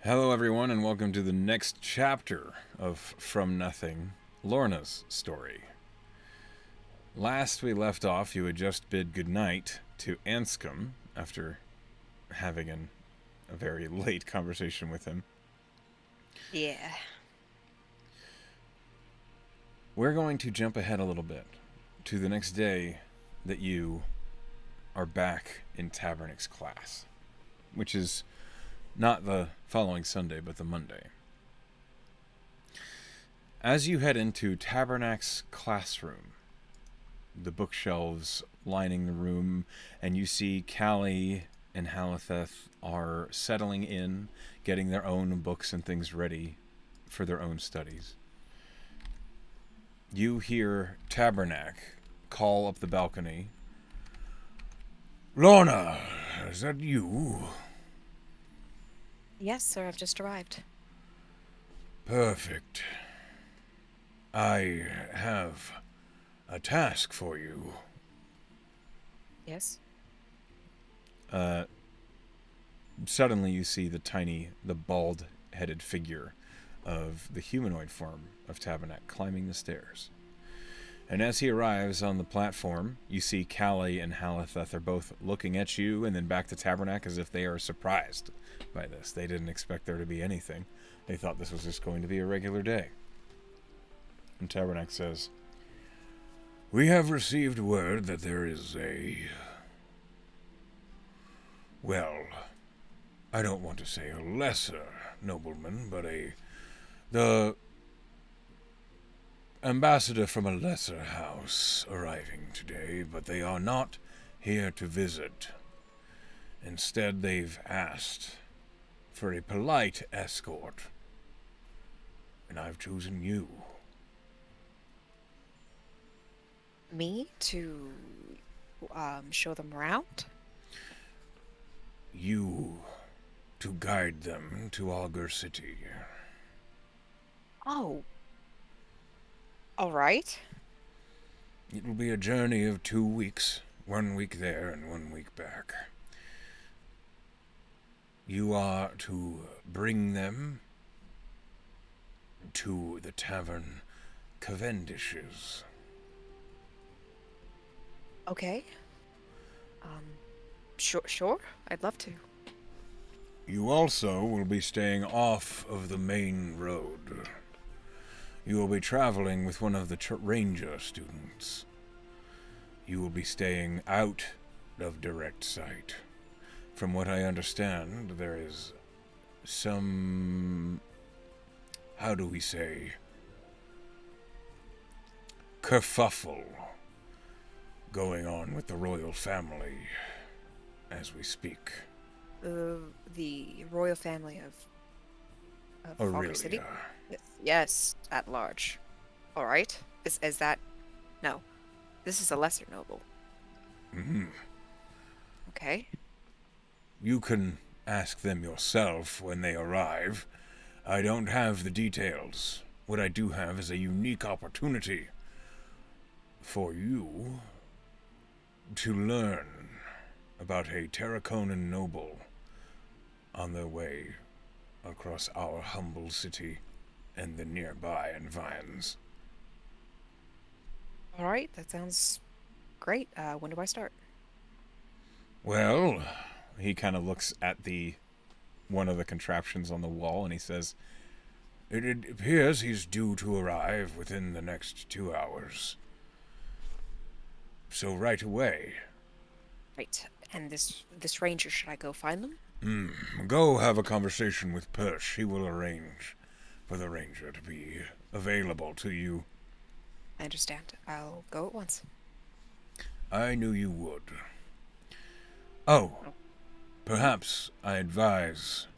Hello, everyone, and welcome to the next chapter of From Nothing, Lorna's story. Last we left off, you had just bid goodnight to Anscombe after having a very late conversation with him. Yeah. We're going to jump ahead a little bit to the next day that you are back in Tabernac's class, which is not the following Sunday, but the Monday. As you head into Tabernac's classroom, the bookshelves lining the room, and you see Callie and Halitheth are settling in, getting their own books and things ready for their own studies. You hear Tabernac call up the balcony. Lorna, is that you? Yes, sir, I've just arrived. Perfect. I have a task for you. Yes? Uh, Suddenly you see the bald-headed figure of the humanoid form of Tabernac climbing the stairs. And as he arrives on the platform, you see Callie and Halitheth are both looking at you and then back to Tabernac as if they are surprised by this. They didn't expect there to be anything. They thought this was just going to be a regular day. And Tabernac says, "We have received word that there is well, I don't want to say a lesser nobleman, but the ambassador from a lesser house arriving today, but they are not here to visit. Instead, they've asked for a polite escort, and I've chosen you. Me to show them around? You to guide them to Augur City. Oh, all right. It will be a journey of 2 weeks, 1 week there and 1 week back. You are to bring them to the tavern Cavendish's. Okay. Sure. I'd love to. You also will be staying off of the main road. You will be traveling with one of the ranger students. You will be staying out of direct sight. From what I understand, there is some, how do we say, kerfuffle going on with the royal family as we speak. The royal family of Augur City? Aurelia. Yes, at large. All right. Is that no? This is a lesser noble. Mm-hmm. Okay. You can ask them yourself when they arrive. I don't have the details. What I do have is a unique opportunity for you to learn about a Terraconan noble on their way across our humble city and the nearby environs. All right. That sounds great. When do I start? Well, he kind of looks at the one of the contraptions on the wall and he says, it appears he's due to arrive within the next 2 hours. So right away. Right. And this ranger, should I go find them? Go have a conversation with Persh. He will arrange for the ranger to be available to you. I understand. I'll go at once. I knew you would. Oh, Oh, perhaps I advise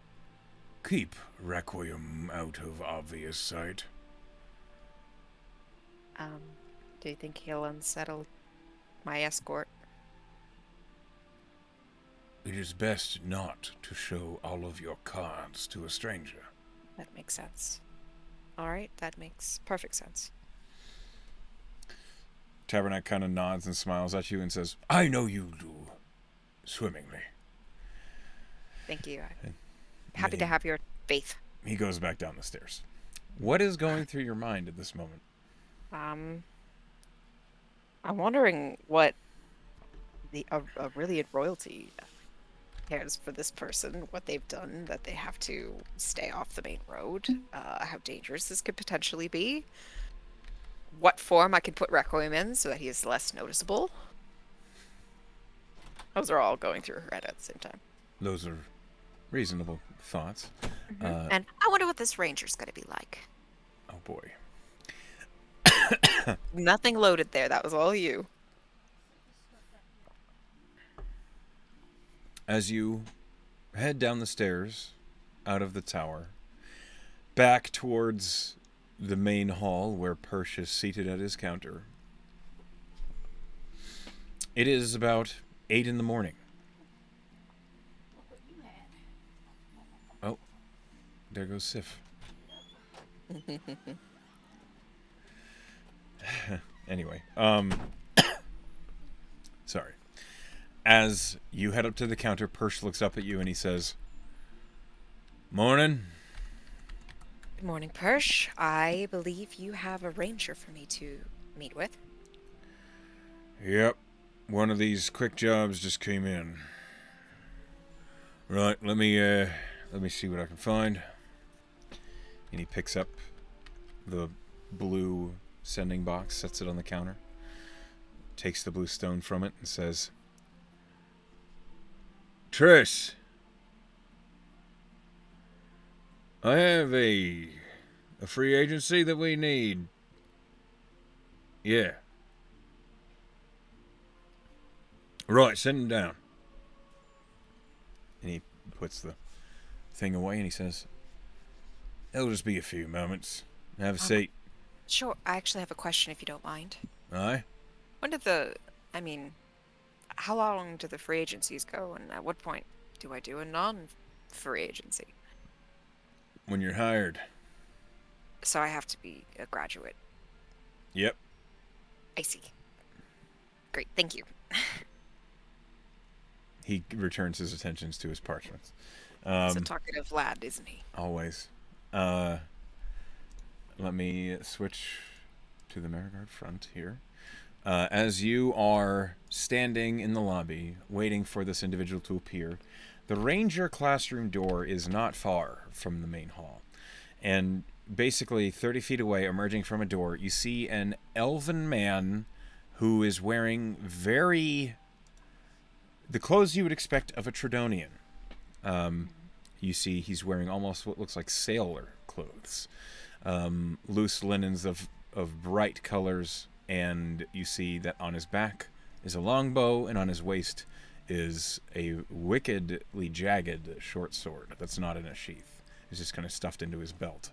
keep Requiem out of obvious sight. um, do you think he'll unsettle my escort? It is best not to show all of your cards to a stranger. That makes sense. All right, that makes perfect sense. Tabernac kind of nods and smiles at you and says, I know you do. Swimmingly. Thank you. And then Happy to have your faith. he goes back down the stairs. What is going through your mind at this moment? Um, I'm wondering what the Aurelian royalty cares for this person, what they've done, that they have to stay off the main road, how dangerous this could potentially be, what form I can put Requiem in so that he is less noticeable. Those are all going through her head at the same time. Those are reasonable thoughts. And I wonder what this ranger's going to be like. Oh boy. Nothing loaded there. That was all you. As you head down the stairs, out of the tower, back towards the main hall where Persh is seated at his counter, it is about 8 in the morning. Oh, there goes Sif. Anyway, sorry. As you head up to the counter, Persh looks up at you and he says, "Morning." Good morning, Persh. I believe you have a ranger for me to meet with. Yep, one of these quick jobs just came in. Right, let me see what I can find. And he picks up the blue sending box, sets it on the counter, takes the blue stone from it, and says, "Triss, I have a free agency that we need. Yeah. Right, send him down." And he puts the thing away and he says, "It'll just be a few moments. Have a seat." Sure, I actually have a question if you don't mind. Aye? When did how long do the free agencies go, and at what point do I do a non-free agency? When you're hired. So I have to be a graduate. Yep. I see. Great, thank you. He returns his attentions to his parchments. He's a talkative lad, isn't he? Always. Let me switch to the Marigard front here. As you are standing in the lobby, waiting for this individual to appear, the ranger classroom door is not far from the main hall. And basically 30 feet away, emerging from a door, you see an elven man who is wearing the clothes you would expect of a Tridonian. You see he's wearing almost what looks like sailor clothes. Loose linens of bright colors, and you see that on his back is a longbow, and on his waist is a wickedly jagged short sword that's not in a sheath. It's just kind of stuffed into his belt.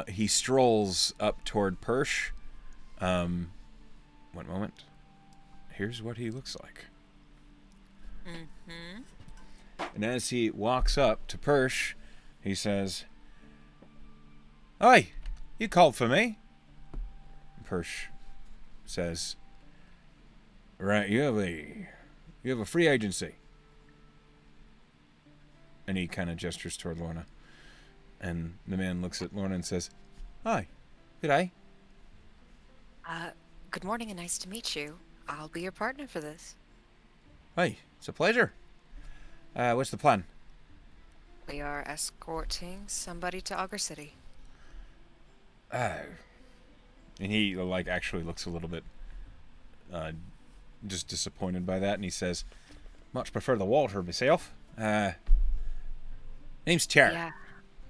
He strolls up toward Persh. One moment. Here's what he looks like. Mm-hmm. And as he walks up to Persh, he says, "Oi, you called for me?" Persh says, "Right, you have a free agency." And he kind of gestures toward Lorna. And the man looks at Lorna and says, "Hi, g'day." Good morning and nice to meet you. I'll be your partner for this. "Hey, it's a pleasure. What's the plan?" We are escorting somebody to Augur City. And he actually looks a little bit just disappointed by that, and he says, "Much prefer the water myself. Name's Tiar." Yeah.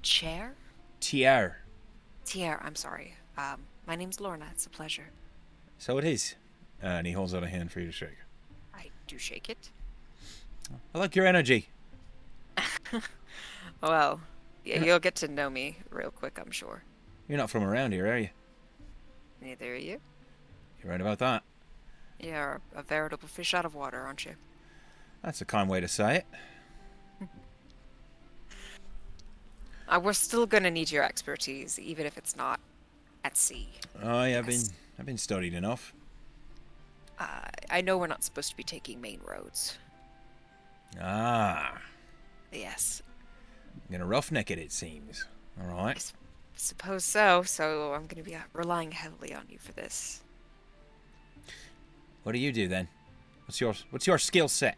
Chair? Tiar. Tier, I'm sorry. My name's Lorna. It's a pleasure. So it is. And he holds out a hand for you to shake. I do shake it. I like your energy. Well, yeah, you'll get to know me real quick, I'm sure. You're not from around here, are you? Neither are you. You're right about that. You're a veritable fish out of water, aren't you? That's a kind way to say it. We're still gonna need your expertise, even if it's not at sea. I've been studied enough. I know we're not supposed to be taking main roads. Ah. Yes, Gonna roughneck it, it seems. All right. I suppose so. So I'm going to be relying heavily on you for this. What do you do then? What's your skill set?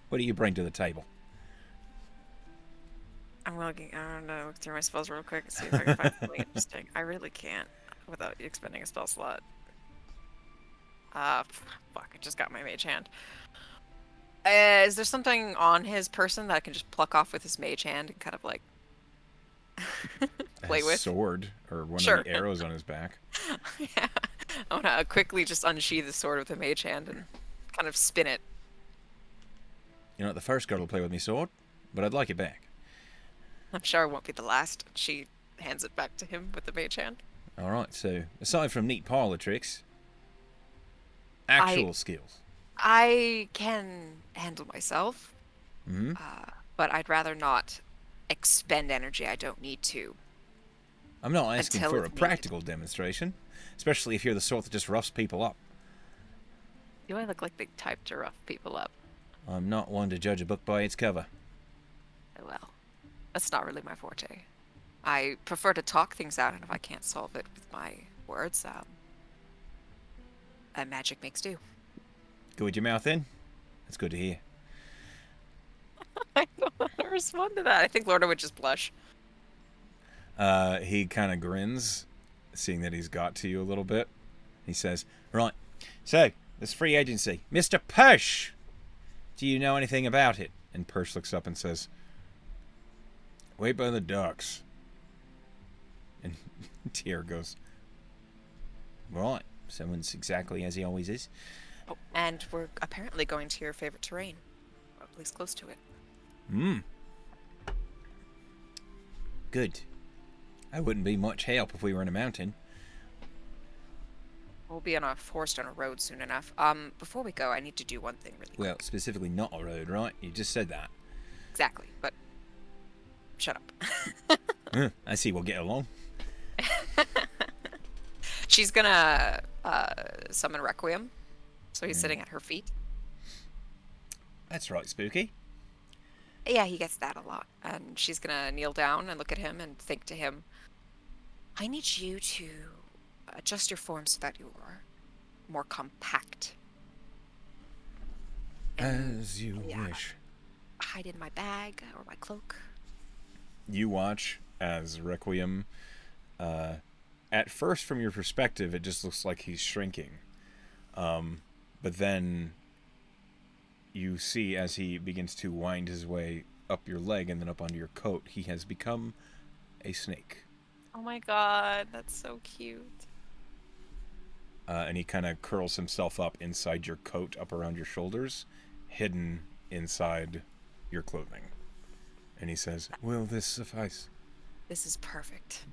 What do you bring to the table? I'm looking. I don't know. Look through my spells real quick and see if I can find something interesting. I really can't without expending a spell slot. Fuck! I just got my mage hand. Is there something on his person that I can just pluck off with his mage hand and kind of like play His with? sword or one of Sure. the arrows on his back. Yeah. I want to quickly just unsheath the sword with the mage hand and kind of spin it. You're not the first girl to play with me sword, but I'd like it back. I'm sure it won't be the last. She hands it back to him with the mage hand. All right. So aside from neat parlor tricks, actual skills. I can handle myself, Hmm. but I'd rather not expend energy I don't need to I'm not asking until for a it's needed. practical demonstration, especially if you're the sort that just roughs people up. Do I look like the type to rough people up? I'm not one to judge a book by its cover. Oh, well, that's not really my forte. I prefer to talk things out, and if I can't solve it with my words, magic makes do. Go with your mouth in. That's good to hear. I don't know how to respond to that. I think Lorna would just blush. He kind of grins, seeing that he's got to you a little bit. He says, "Right, so this free agency, Mr. Persh. Do you know anything about it?" And Persh looks up and says, "Wait by the docks." And Tier goes, "Right, someone's exactly as he always is." Oh, and we're apparently going to your favorite terrain, or at least close to it. Good. I wouldn't be much help if we were in a mountain. We'll be on a forest on a road soon enough. Before we go, I need to do one thing really Well, quick. specifically not a road, right? You just said that. Exactly, but shut up. I see we'll get along. She's gonna summon Requiem, so he's sitting at her feet. That's right, Spooky. Yeah, he gets that a lot. And she's gonna kneel down and look at him and think to him, I need you to adjust your form so that you're more compact. As you Yeah. wish. Hide in my bag or my cloak. You watch as Requiem, at first from your perspective, it just looks like he's shrinking. But then you see as he begins to wind his way up your leg and then up onto your coat, he has become a snake. Oh my god, that's so cute. And he kind of curls himself up inside your coat, up around your shoulders, hidden inside your clothing. And he says, "Will this suffice?" This is perfect.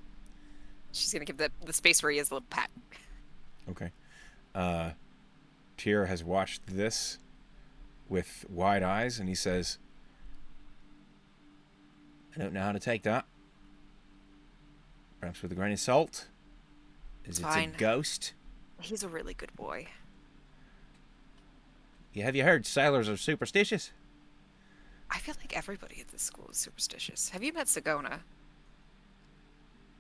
She's gonna give the space where he is a little pat. Okay. Tyr has watched this with wide eyes, and he says, "I don't know how to take that. Perhaps with a grain of salt. Is it a Fine. ghost? He's a really good boy. Have you heard sailors are superstitious?" I feel like everybody at this school is superstitious. Have you met Sagona?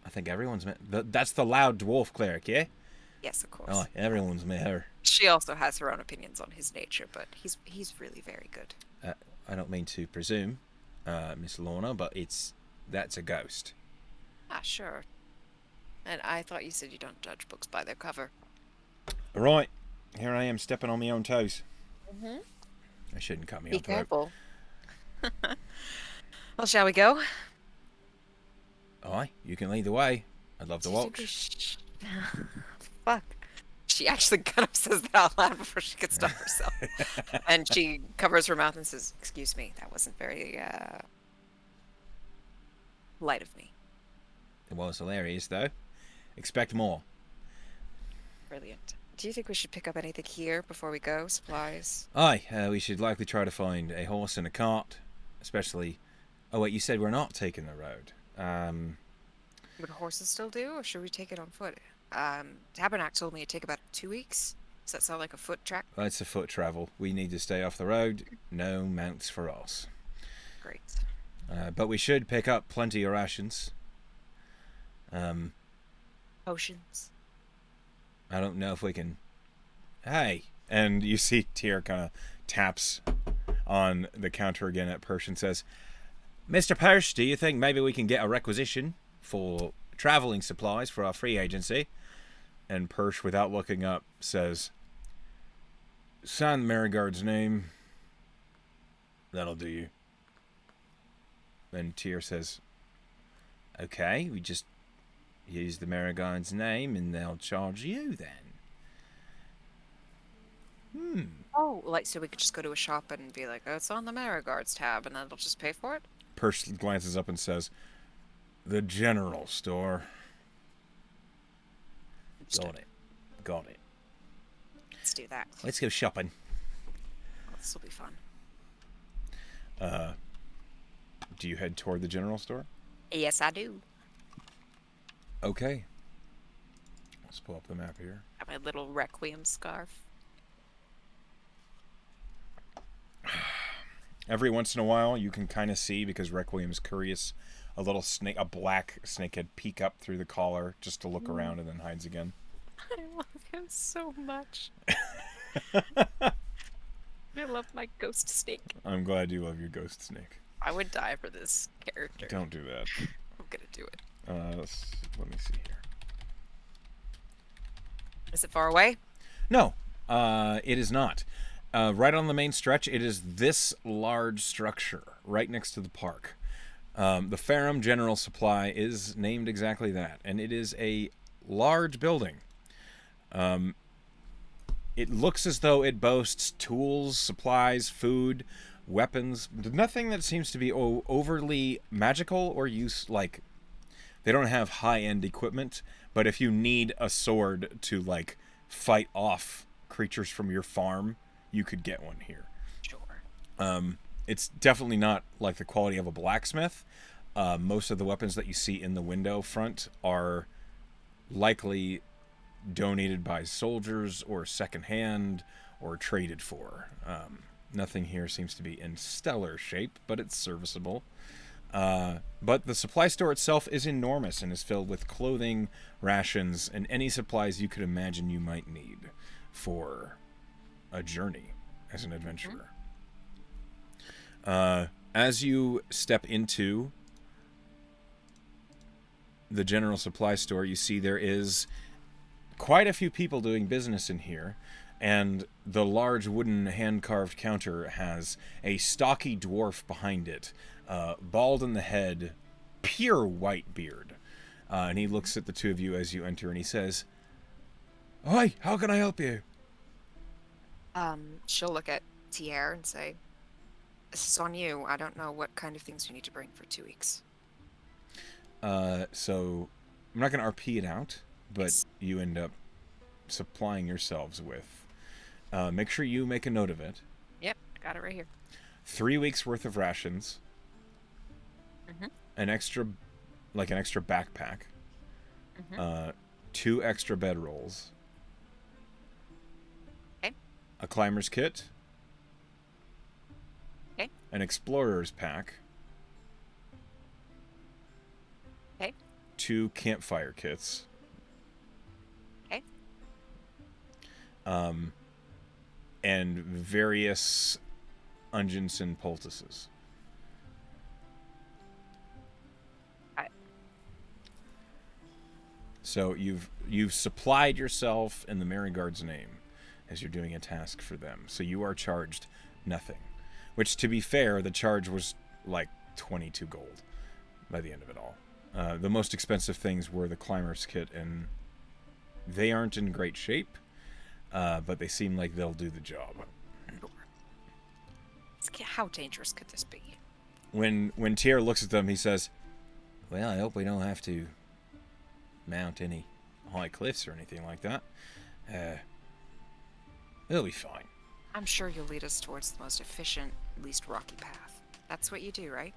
I think everyone's met. That's the loud dwarf cleric, yeah? Yes, of course. Oh, everyone's met her. She also has her own opinions on his nature, but he's really very good. I don't mean to presume, Miss Lorna, but that's a ghost. Ah, sure. And I thought you said you don't judge books by their cover. Right, here I am stepping on my own toes. Mm-hmm. I shouldn't cut me Be up. careful. Well, shall we go? Aye, you can lead the way. I'd love to Do you think we watch. Fuck. She actually kind of says that out loud before she could stop herself. And she covers her mouth and says, "Excuse me, that wasn't very, light of me." It was hilarious, though. Expect more. Brilliant. Do you think we should pick up anything here before we go? Supplies? Aye, we should likely try to find a horse and a cart, especially. Oh wait, you said we're not taking the road. Would horses still do, or should we take it on foot? Tabernacle told me it'd take about 2 weeks. Does that sound like a foot track? It's a foot travel. We need to stay off the road. No mounts for us. Great. But we should pick up plenty of rations. Potions. I don't know if we can. Hey, and you see Tyr kind of taps on the counter again at Persh and says, "Mr. Persh, do you think maybe we can get a requisition for traveling supplies for our free agency?" And Persh, without looking up, says, "Sign the Marigard's name. That'll do you." Then Tyr says, "Okay, we just use the Marigard's name and they'll charge you then." Oh, like, so we could just go to a shop and be like, oh, it's on the Marigards tab, and then they'll just pay for it? Persh glances up and says, "The general store." Got it. Got it. Let's do that. Let's go shopping. This will be fun. Do you head toward the general store? Yes, I do. Okay. Let's pull up the map here. Got my little Requiem scarf. Every once in a while, you can kind of see, because Requiem's curious, a little snake, a black snakehead peek up through the collar just to look around and then hides again. I love him so much. I love my ghost snake. I'm glad you love your ghost snake. I would die for this character. Don't do that. I'm gonna do it. Let me see here. Is it far away? No, it is not. Right on the main stretch, it is this large structure right next to the park. The Ferrum General Supply is named exactly that, and it is a large building. It looks as though it boasts tools, supplies, food, weapons. Nothing that seems to be overly magical or like, they don't have high-end equipment, but if you need a sword to, like, fight off creatures from your farm, you could get one here. Sure. It's definitely not like the quality of a blacksmith. Most of the weapons that you see in the window front are likely donated by soldiers or secondhand or traded for. Nothing here seems to be in stellar shape, but it's serviceable. But the supply store itself is enormous and is filled with clothing, rations, and any supplies you could imagine you might need for a journey as an adventurer. As you step into the general supply store, you see there is quite a few people doing business in here, and the large wooden hand-carved counter has a stocky dwarf behind it, bald in the head, pure white beard. And he looks at the two of you as you enter, and he says, "Hi, how can I help you?" She'll look at Tier and say, "This is on you. I don't know what kind of things we need to bring for 2 weeks." So I'm not going to RP it out, but Yes. you end up supplying yourselves with. Make sure you make a note of it. Yep, got it right here. 3 weeks worth of rations. An extra backpack. 2 extra bedrolls. Okay. A climber's kit. Okay. An explorer's pack. Okay. 2 campfire kits. Okay. And various Ungensen poultices. So you've supplied yourself in the Marigard's name as you're doing a task for them. So you are charged nothing. Which, to be fair, the charge was like 22 gold by the end of it all. The most expensive things were the climber's kit, and they aren't in great shape, but they seem like they'll do the job. How dangerous could this be? When Tyr looks at them, he says, "Well, I hope we don't have to mount any high cliffs or anything like that. It'll be fine." I'm sure you'll lead us towards the most efficient, least rocky path. That's what you do, right?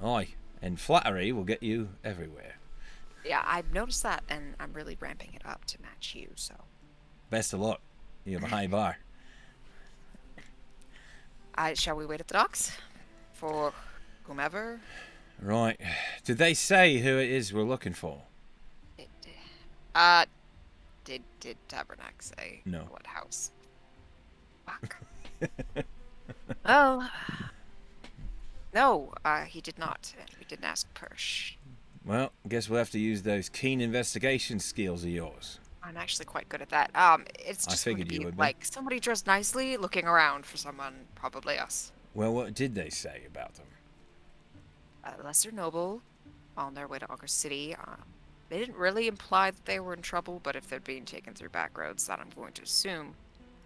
Aye, and flattery will get you everywhere. Yeah, I've noticed that, and I'm really ramping it up to match you, so. Best of luck. You have a high bar. Shall we wait at the docks? For whomever. Right. Did they say who it is we're looking for? It, uh, did Tabernacle say No. what house? Fuck. Well, no, he did not. And we didn't ask Persh. Well, guess we'll have to use those keen investigation skills of yours. I'm actually quite good at that. It's I just going to figured you be would be. like somebody dressed nicely looking around for someone, probably us. Well, what did they say about them? A lesser noble on their way to Augur City. They didn't really imply that they were in trouble, but if they're being taken through back roads, that I'm going to assume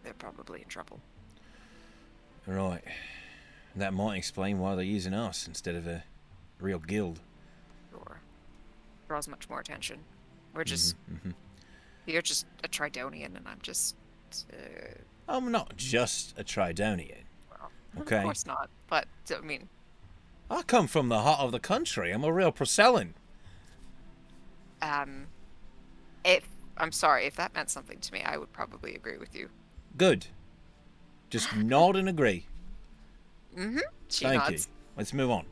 they're probably in trouble. Right. That might explain why they're using us instead of a real guild. Or draws much more attention. We're just Mm-hmm. you're just a Tridonian, and I'm just I'm not just a Tridonian. well, Okay. of course not. But I mean, I come from the heart of the country. I'm a real Procellan. um, if I'm sorry if that meant something to me, I would probably agree with you. Good. Just nod and agree. Mm-hmm. She Thank nods. you. Let's move on.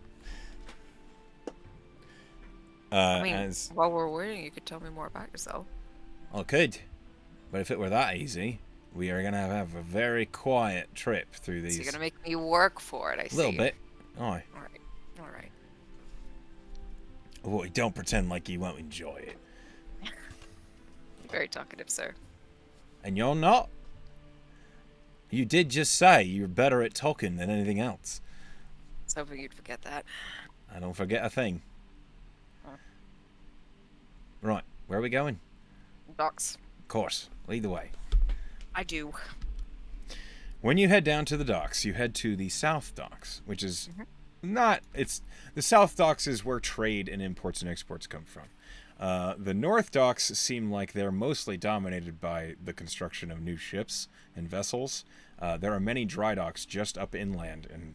I mean, As while we're waiting, you could tell me more about yourself. I could, but if it were that easy, we are gonna have a very quiet trip through So these. you're gonna make me work for it, I see. Little bit. Aye. All right. All right. Boy, don't pretend like you won't enjoy it. Very talkative, sir. And you're not. You did just say you're better at talking than anything else. I was hoping you'd forget that. I don't forget a thing. Huh. Right, where are we going? Docks. Of course, lead the way. I do. When you head down to the docks, you head to the South Docks, which is Mm-hmm. not. It's the South Docks is where trade and imports and exports come from. The North Docks seem like they're mostly dominated by the construction of new ships and vessels. There are many dry docks just up inland, and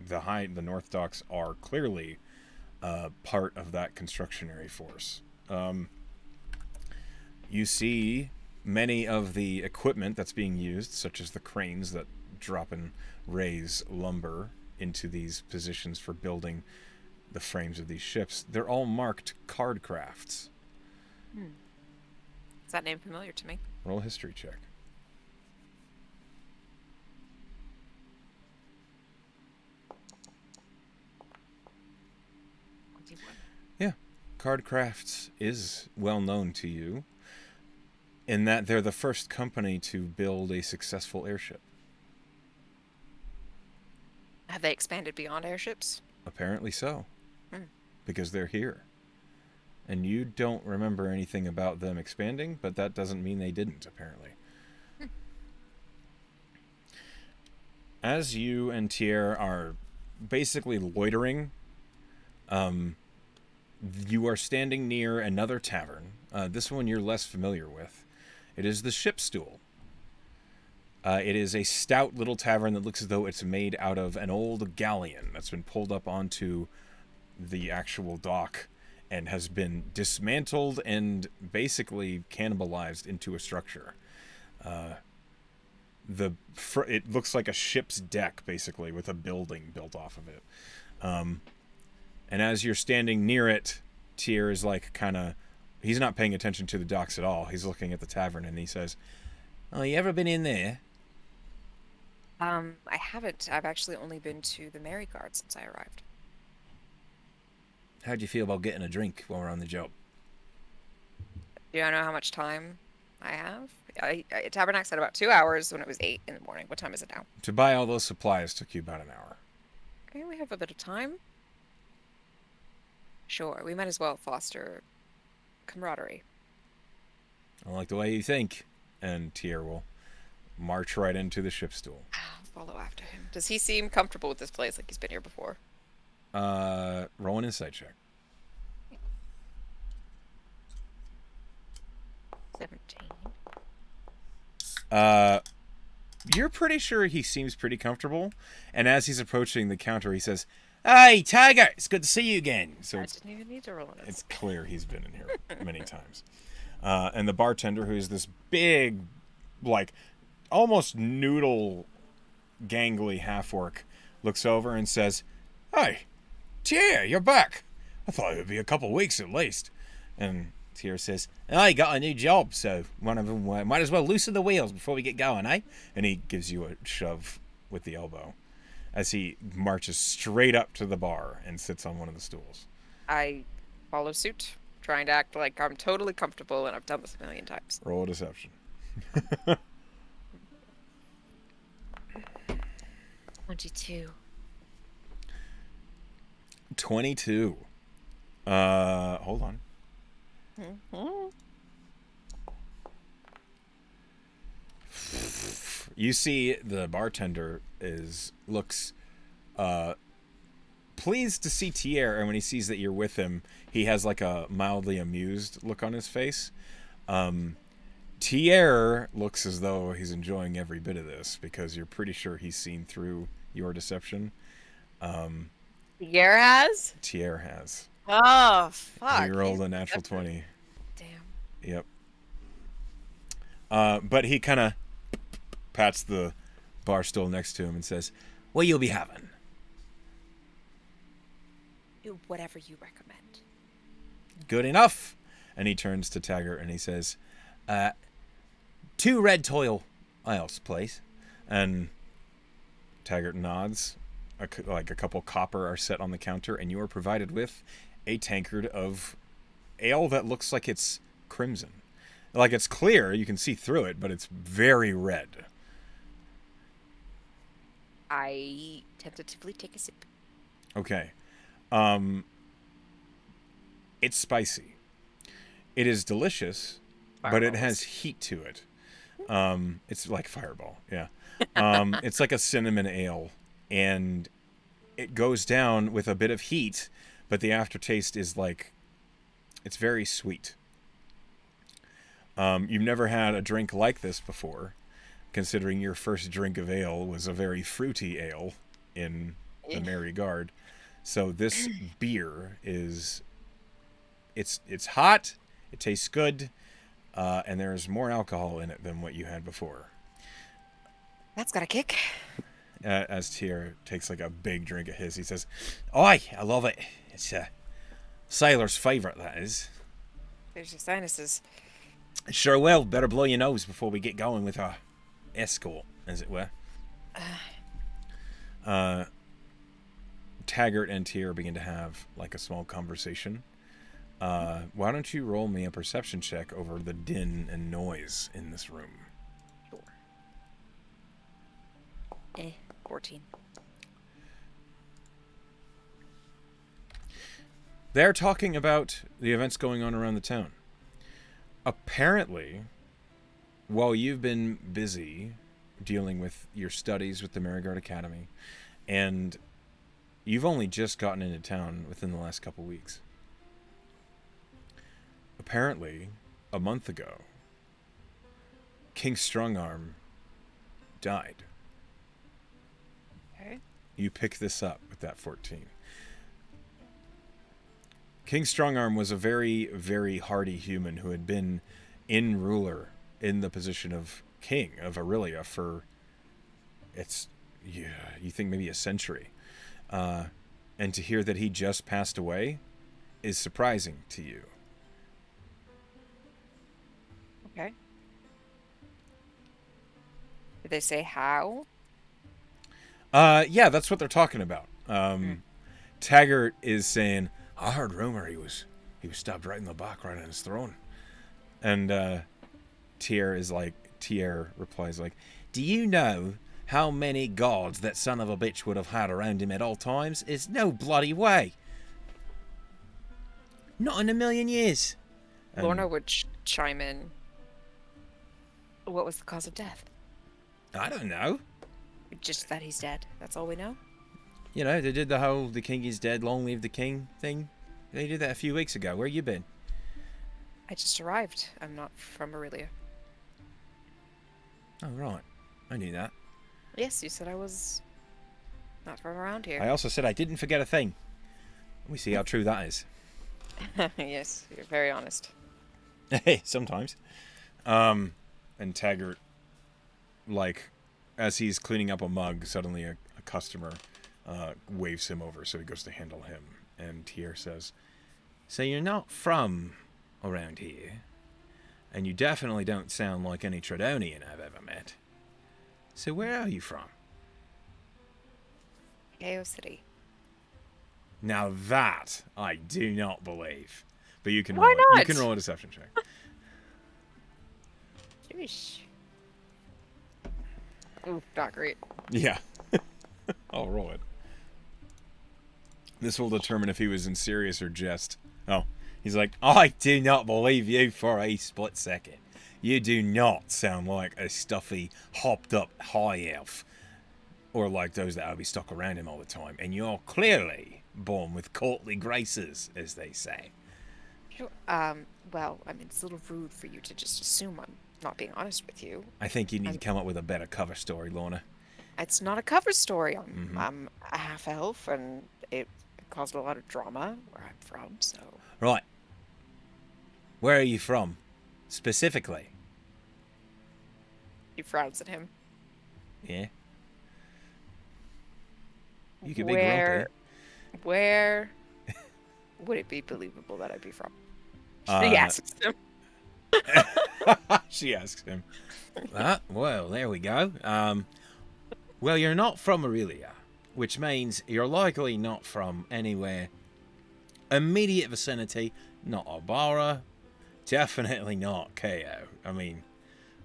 the North Docks are clearly part of that constructionary force. You see many of the equipment that's being used, such as the cranes that drop and raise lumber into these positions for building the frames of these ships. They're all marked card crafts. Is that name familiar to me? Roll a history check. Yeah, card crafts is well known to you in that they're the first company to build a successful airship. Have they expanded beyond airships? Apparently so, Hmm. because they're here. And you don't remember anything about them expanding, but that doesn't mean they didn't, apparently. As you and Tier are basically loitering, you are standing near another tavern. This one you're less familiar with. It is the Ship Stool. It is a stout little tavern that looks as though it's made out of an old galleon that's been pulled up onto the actual dock and has been dismantled and basically cannibalized into a structure. It looks like a ship's deck, basically, with a building built off of it. And as you're standing near it, Tyr is like kind of... He's not paying attention to the docks at all. He's looking at the tavern and he says, "Oh, you ever been in there?" I haven't. I've actually only been to the Mary Guard since I arrived. How'd you feel about getting a drink while we're on the job? Do you know how much time I have? Tabernacle said about 2 hours when it was 8 in the morning. What time is it now? To buy all those supplies took you about an hour. Okay, we have a bit of time. Sure, we might as well foster camaraderie. I like the way you think. And Tyr will march right into the ship stool. Follow after him. Does he seem comfortable with this place like he's been here before? Roll an insight check. 17. You're pretty sure he seems pretty comfortable. And as he's approaching the counter, he says, "Hey, Tiger, it's good to see you again." So I didn't even need to roll it. it's clear he's been in here many times. And the bartender, who is this big, like, almost noodle, gangly half-orc, looks over and says, Hey, Tier, you're back. I thought it would be a couple of weeks at least. And Tier says, I got a new job, so one of them might as well loosen the wheels before we get going, eh? And he gives you a shove with the elbow as he marches straight up to the bar and sits on one of the stools. I follow suit, trying to act like I'm totally comfortable and I've done this a million times. Roll a deception. 22. 22. Hold on. Mm-hmm. You see the bartender looks pleased to see Tier, and when he sees that you're with him, he has like a mildly amused look on his face. Tier looks as though he's enjoying every bit of this because you're pretty sure he's seen through your deception. Pierre has? Tier has. Oh, fuck. He rolled a natural 20. Damn. Yep. But he kind of pats the bar stool next to him and says, "What you'll be having?" Do whatever you recommend. Good enough. And he turns to Taggart and he says, 2 red toil ales, please. And Taggart nods. Like a couple copper are set on the counter, and you are provided with a tankard of ale that looks like it's crimson. Like it's clear, you can see through it, but it's very red. I tentatively take a sip. Okay. It's spicy. It is delicious, but it has heat to it. It's like Fireball, yeah. It's like a cinnamon ale, and it goes down with a bit of heat, but the aftertaste is like, it's very sweet. You've never had a drink like this before, considering your first drink of ale was a very fruity ale in the Merry Guard. So this beer is, it's hot, it tastes good, and there's more alcohol in it than what you had before. That's got a kick. As Tier takes like a big drink of his, he says, "Aye, I love it. It's a sailor's favourite, that is." There's your sinuses. Sure will. Better blow your nose before we get going with our escort, as it were. Taggart and Tier begin to have like a small conversation. Why don't you roll me a perception check over the din and noise in this room? Sure. 14. They're talking about the events going on around the town. Apparently, while you've been busy dealing with your studies with the Merigard Academy, and you've only just gotten into town within the last couple weeks. Apparently, a month ago, King Strongarm died. Okay. You pick this up with that 14. King Strongarm was a very, very hardy human who had been in ruler in the position of king of Aurelia for, you think maybe a century. And to hear that he just passed away is surprising to you. Okay. Did they say how? Yeah, that's what they're talking about. Taggart is saying, "I heard rumor he was stabbed right in the back, right on his throne." And Tier replies like, "Do you know how many guards that son of a bitch would have had around him at all times? It's no bloody way. Not in a million years." Lorna would chime in. What was the cause of death? I don't know. Just that he's dead. That's all we know? You know, they did the whole "the king is dead, long live the king" thing. They did that a few weeks ago. Where you been? I just arrived. I'm not from Aurelia. Oh, right. I knew that. Yes, you said I was not from around here. I also said I didn't forget a thing. We see how true that is. Yes, you're very honest. Hey, sometimes. And Taggart, like, as he's cleaning up a mug, suddenly a customer waves him over, so he goes to handle him. And Tier says, "So you're not from around here, and you definitely don't sound like any Tredonian I've ever met. So where are you from?" Chaos City. Now that I do not believe. But you can Why roll it. You not? can roll a deception check. Sheesh. Ooh, not great. Yeah. I'll roll it. This will determine if he was in serious or jest. Oh, he's like, "I do not believe you for a split second. You do not sound like a stuffy, hopped up high elf. Or like those that would be stuck around him all the time. And you're clearly born with courtly graces, as they say." Sure. Well, I mean, it's a little rude for you to just assume I'm not being honest with you. "I think you need to I'm, come up with a better cover story, Lorna." it's not a cover story. Mm-hmm. I'm a half elf, and it caused a lot of drama where I'm from. So Right. Where are you from? Specifically? he frowns at him. Yeah. You could be Where, grumpy. where would it be believable that I'd be from? She Uh, asks him. she asks him. Well, there we go. Well, you're not from Aurelia, which means you're likely not from anywhere immediate vicinity. Not Abara. Definitely not KO. I mean,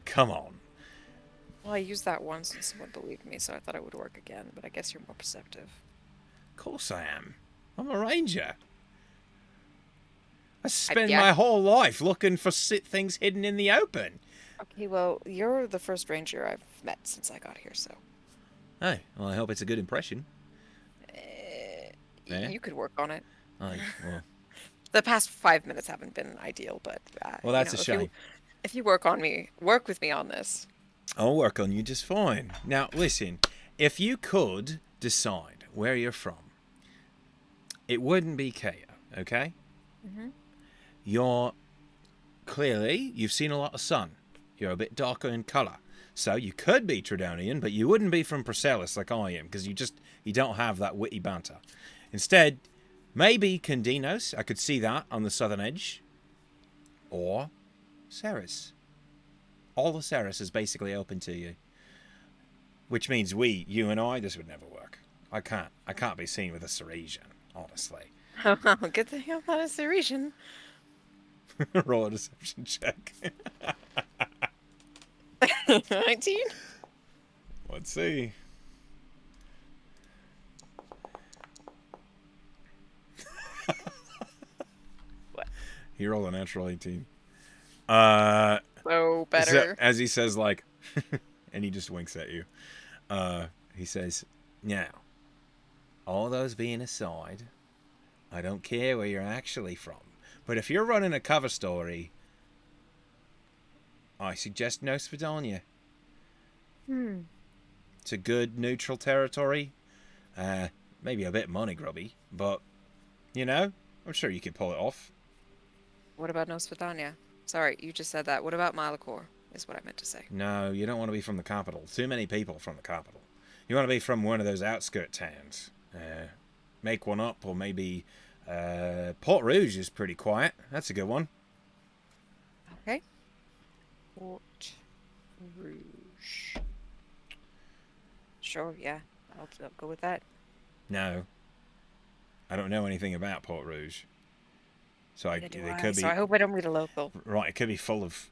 come on. Well, I used that once and someone believed me, so I thought it would work again, but I guess you're more perceptive. Of course I am. I'm a ranger. I spend Yeah. my whole life looking for things hidden in the open. Okay, well, you're the first ranger I've met since I got here, so Hey, well, I hope it's a good impression. Yeah? you could work on it. Well, The past 5 minutes haven't been ideal, but well, that's a if shame. you work with me on this. I'll work on you just fine. Now, listen, if you could decide where you're from, it wouldn't be Kea, okay? Mm-hmm. You're you've seen a lot of sun. You're a bit darker in colour. So you could be Tredonian, but you wouldn't be from Procelis like I am, because you don't have that witty banter. Instead, maybe Candinos, I could see that on the southern edge. Or Ceres. All the Ceres is basically open to you. Which means you and I, this would never work. I can't be seen with a Ceresian, honestly. Oh, good thing I'm not a Ceresian. Roll a deception check. 19? Let's see. What? He rolled a natural 18. So better. So, as he says, like, and he just winks at you. He says, "Now, all those being aside, I don't care where you're actually from. But if you're running a cover story, I suggest Nosfidania. It's a good neutral territory. Maybe a bit money grubby, but, I'm sure you could pull it off." What about Nosfidania? Sorry, you just said that. What about Malachor, is what I meant to say. No, you don't want to be from the capital. Too many people from the capital. You want to be from one of those outskirt towns. Make one up, or maybe Port Rouge is pretty quiet. That's a good one. Okay. Port Rouge. Sure, yeah. I'll go with that. No, I don't know anything about Port Rouge. So Neither do I, could be so I hope I don't meet a local. right. It could be full of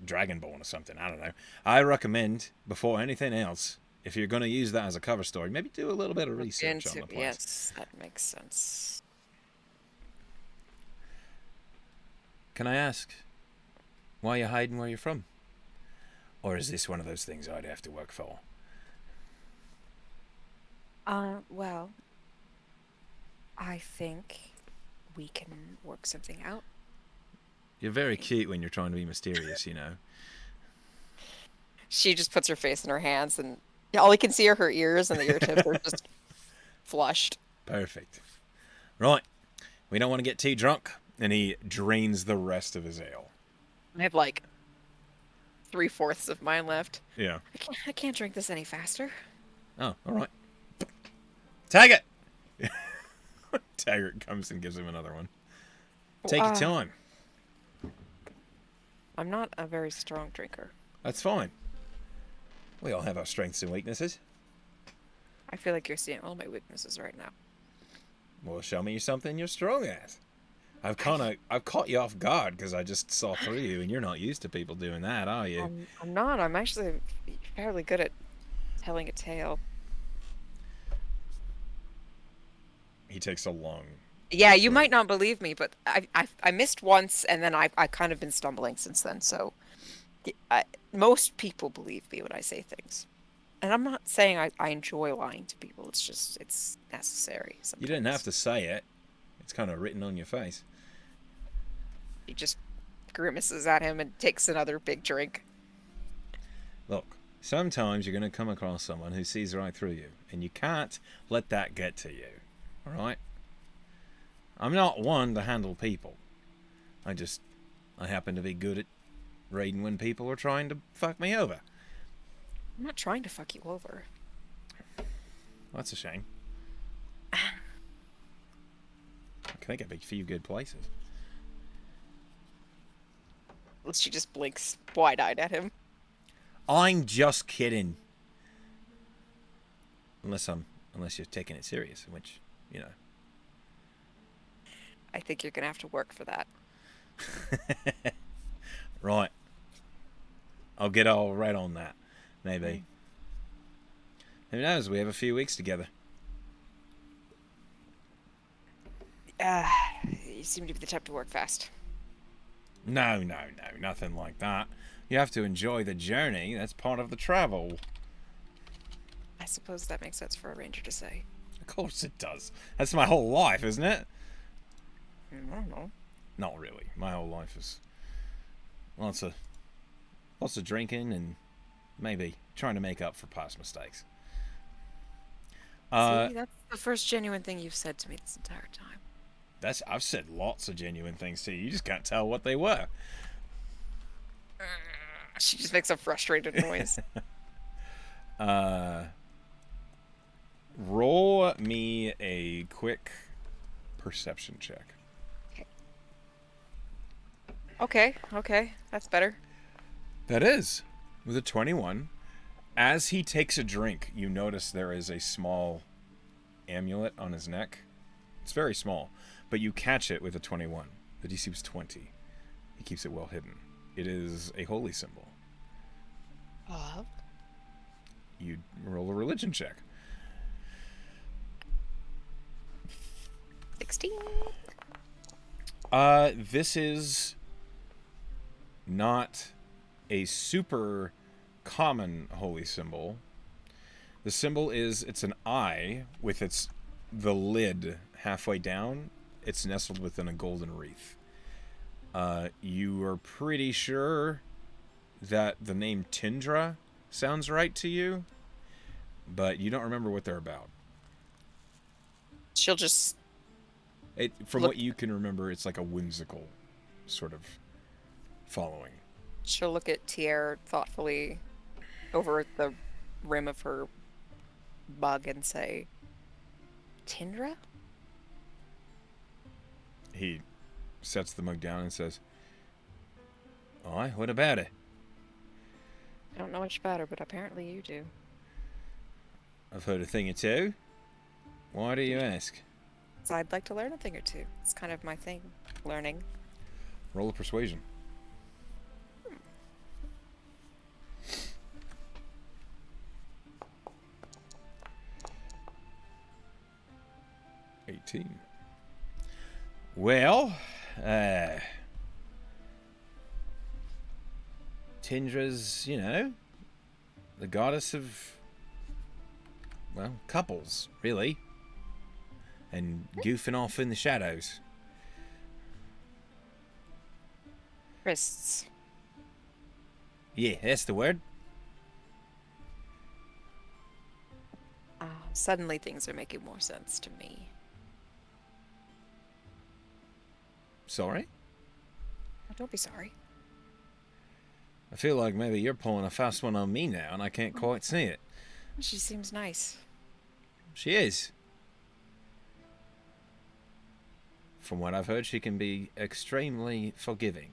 Dragonborn or something. I don't know. I recommend, before anything else, if you're going to use that as a cover story, maybe do a little bit of research on the place. Yes, that makes sense. Can I ask why you're hiding where you're from? Or is this one of those things I'd have to work for? Well, I think we can work something out. You're very cute when you're trying to be mysterious, She just puts her face in her hands, and all we can see are her ears, and the ear tips are just flushed. Perfect. Right. We don't want to get too drunk. And he drains the rest of his ale. I have like 3/4 of mine left. Yeah. I can't drink this any faster. Oh, all right. Take it! Taggart comes and gives him another one. Take your Uh, time. I'm not a very strong drinker. That's fine. We all have our strengths and weaknesses. I feel like you're seeing all my weaknesses right now. Well, show me something you're strong at. I, I've caught you off guard because I just saw through you, and you're not used to people doing that, are you? I'm not. I'm actually fairly good at telling a tale. He takes a long Yeah, you sort of. might not believe me, but I missed once, and then I kind of been stumbling since then. So most people believe me when I say things, and I'm not saying I enjoy lying to people. It's just it's necessary You didn't have sometimes. to say it. It's kind of written on your face. He just grimaces at him and takes another big drink. Look, sometimes you're going to come across someone who sees right through you, and you can't let that get to you. All right? I'm not one to handle people. I happen to be good at reading when people are trying to fuck me over. I'm not trying to fuck you over. That's a shame. I can think of a few good places. She just blinks wide-eyed at him. I'm just kidding. Unless you're taking it serious, which, you know. I think you're gonna have to work for that. Right. I'll get all right on that. Maybe. Who knows? We have a few weeks together. Uh, you seem to be the type to work fast. No, nothing like that. You have to enjoy the journey. That's part of the travel. I suppose that makes sense for a ranger to say. Of course it does. That's my whole life, isn't it? I don't know. Not really. My whole life is lots of drinking and maybe trying to make up for past mistakes. Uh, See, that's the first genuine thing you've said to me this entire time. I've said lots of genuine things to you. You just can't tell what they were. She just makes a frustrated noise. Roll me a quick perception check. Okay, that's better. That is with a 21. As he takes a drink, you notice there is a small amulet on his neck. It's very small, but you catch it with a 21. The DC was 20. He keeps it well hidden. It is a holy symbol. Oh. You roll a religion check. 16. This is not a super common holy symbol. The symbol it's an eye with the lid halfway down. It's nestled within a golden wreath. You are pretty sure that the name Tindra sounds right to you, but you don't remember what they're about. She'll just From look what you can remember, it's like a whimsical sort of following. she'll look at Tier thoughtfully over the rim of her mug and say, Tindra? He sets the mug down and says, "Aye, what about it? I don't know much about her, but apparently you do. I've heard a thing or two. Why do you ask?" So I'd like to learn a thing or two. It's kind of my thing, learning. Roll a persuasion. 18. Well, Tindra's, the goddess of, well, couples, really. And goofing off in the shadows. Wrists. Yeah, that's the word. Suddenly things are making more sense to me. Sorry? Oh, don't be sorry. I feel like maybe you're pulling a fast one on me now and I can't quite see it. She seems nice. She is. from what I've heard, she can be extremely forgiving.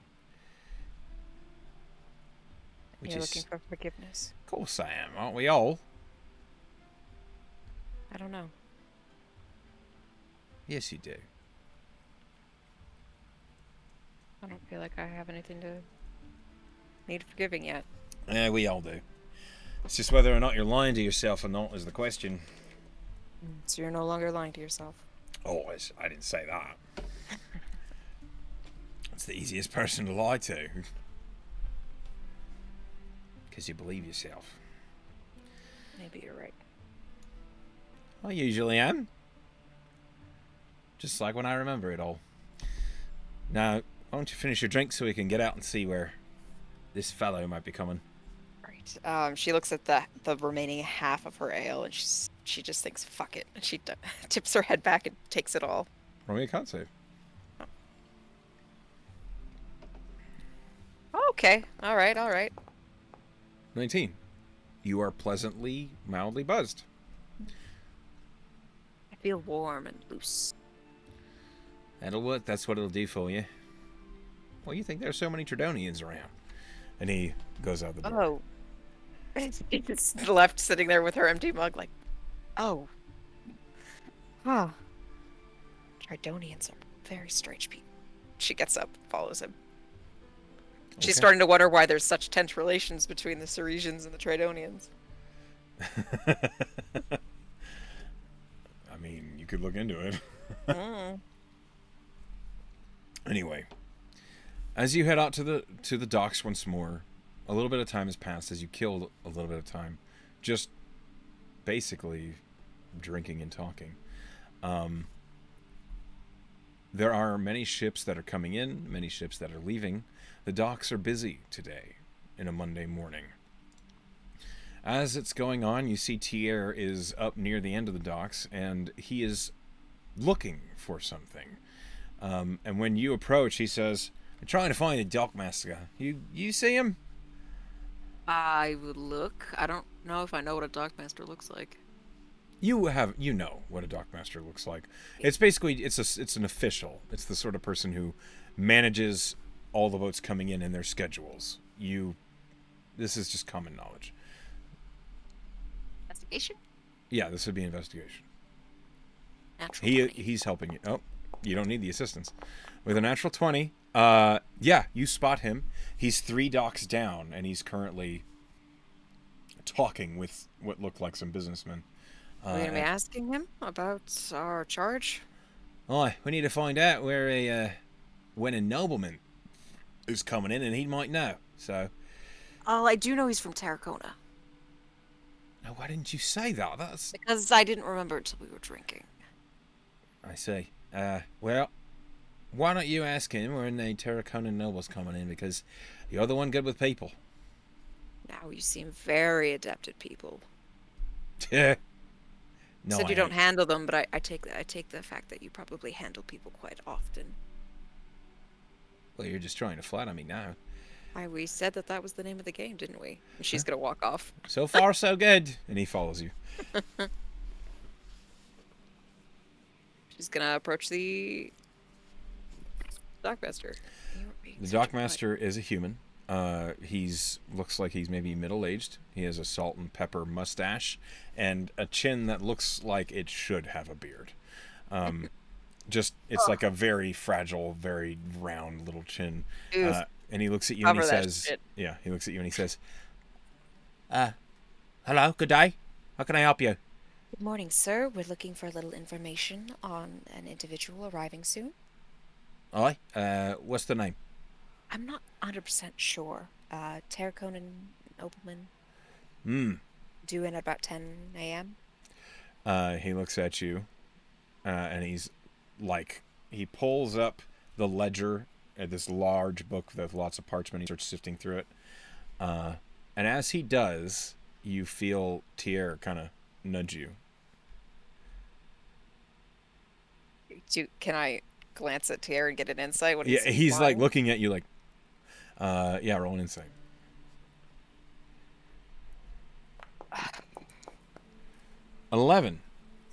Which You're looking is, for forgiveness. of course I am, aren't we all? I don't know. Yes, you do. I don't feel like I have anything to need forgiving yet. Yeah, we all do. It's just whether or not you're lying to yourself or not is the question. So you're no longer lying to yourself. Oh, I didn't say that. It's the easiest person to lie to. Because you believe yourself. Maybe you're right. I usually am. Just like when I remember it all. Now, why don't you finish your drink so we can get out and see where this fellow might be coming. Right. She looks at the remaining half of her ale and she just thinks, fuck it. And she tips her head back and takes it all. Roll me a con save. Oh, okay. All right, all right. 19. You are pleasantly, mildly buzzed. I feel warm and loose. That'll work. That's what it'll do for you. Well, you think there's so many Tredonians around. And he goes out the door. Oh. She's left sitting there with her empty mug like, oh. Huh. Tridonians are very strange people. She gets up, follows him. Okay. She's starting to wonder why there's such tense relations between the Ceresians and the Tridonians. I mean, you could look into it. Anyway, as you head out to the docks once more, a little bit of time has passed as you killed a little bit of time, just basically drinking and talking. There are many ships that are coming in, many ships that are leaving. The docks are busy today, in a Monday morning. As it's going on, you see Tier is up near the end of the docks, and he is looking for something. And when you approach, he says, "I'm trying to find a dockmaster. You see him?" I would look. I don't know if I know what a dockmaster looks like. You know what a dockmaster looks like. It's basically it's an official. It's the sort of person who manages all the boats coming in and their schedules. This is just common knowledge. Investigation? Yeah, this would be investigation. Natural 20. He's helping you. Oh, you don't need the assistance. With a natural 20, yeah, you spot him. He's 3 docks down, and he's currently talking with what look like some businessmen. We're going to be asking him about our charge? Oh, we need to find out when a nobleman is coming in, and he might know. So. Oh, I do know he's from Tarracona. Oh, why didn't you say that? That's because I didn't remember until we were drinking. I see. Well, why don't you ask him when the Tarracona noble's coming in? Because you're the one good with people. Now you seem very adept at people. Yeah. No, said you don't handle them, but I take the fact that you probably handle people quite often. Well, you're just trying to flatter me now. We said that was the name of the game, didn't we? And she's gonna walk off. So far, so good. And he follows you. She's gonna approach the dockmaster. The dockmaster is a human. He's looks like he's maybe middle-aged. He has a salt and pepper mustache and a chin that looks like it should have a beard. It's like a very fragile, very round little chin. And he looks at you and he says, "Yeah." He looks at you and he says, "Hello, good day. How can I help you?" Good morning, sir. We're looking for a little information on an individual arriving soon. Aye. What's the name? I'm not 100% sure. Tarraconan nobleman. Due in at about 10 a.m. He looks at you, and he's like, he pulls up the ledger, this large book with lots of parchment. He starts sifting through it. And as he does, you feel Tier kind of nudge you. Can I glance at Tier and get an insight? Yeah, he's like looking at you like, yeah, roll an insight. 11.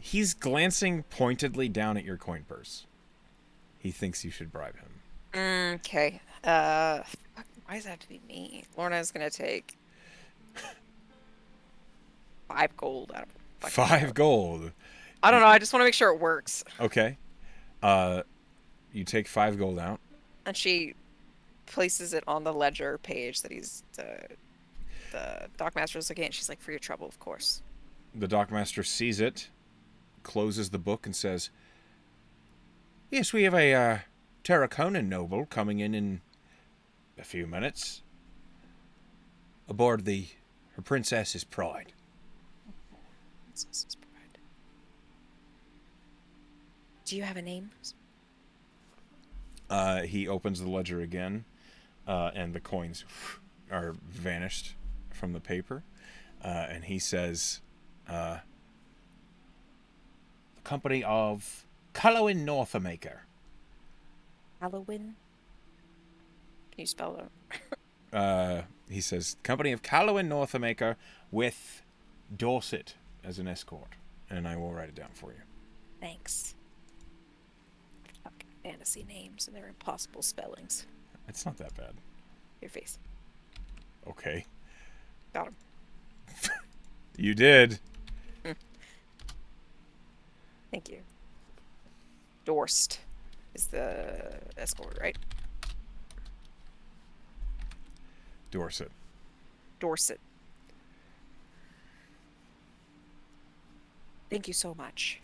He's glancing pointedly down at your coin purse. he thinks you should bribe him. Okay. Fuck, why does that have to be me? Lorna's gonna take 5 gold out of her fucking Five wallet. gold. I don't You, know. I just want to make sure it works. okay. Uh, you take 5 gold out. And she places it on the ledger page that the dockmaster is looking at. She's like, "For your trouble, of course." The dockmaster sees it, closes the book, and says, "Yes, we have a Terraconan noble coming in a few minutes aboard the Her Princess's Pride." Princess's Bride. Do you have a name? He opens the ledger again, and the coins are vanished from the paper. And he says, "The company of Cullowin Northamaker." Halloween? Can you spell it? He says, "Company of Cullowin Northamaker with Dorset as an escort." And I will write it down for you. Thanks. Fucking fantasy names and their impossible spellings. It's not that bad. Your face. Okay. Got him. You did. Thank you. Dorst is the escort, right? Dorset. Dorset. Thank you so much.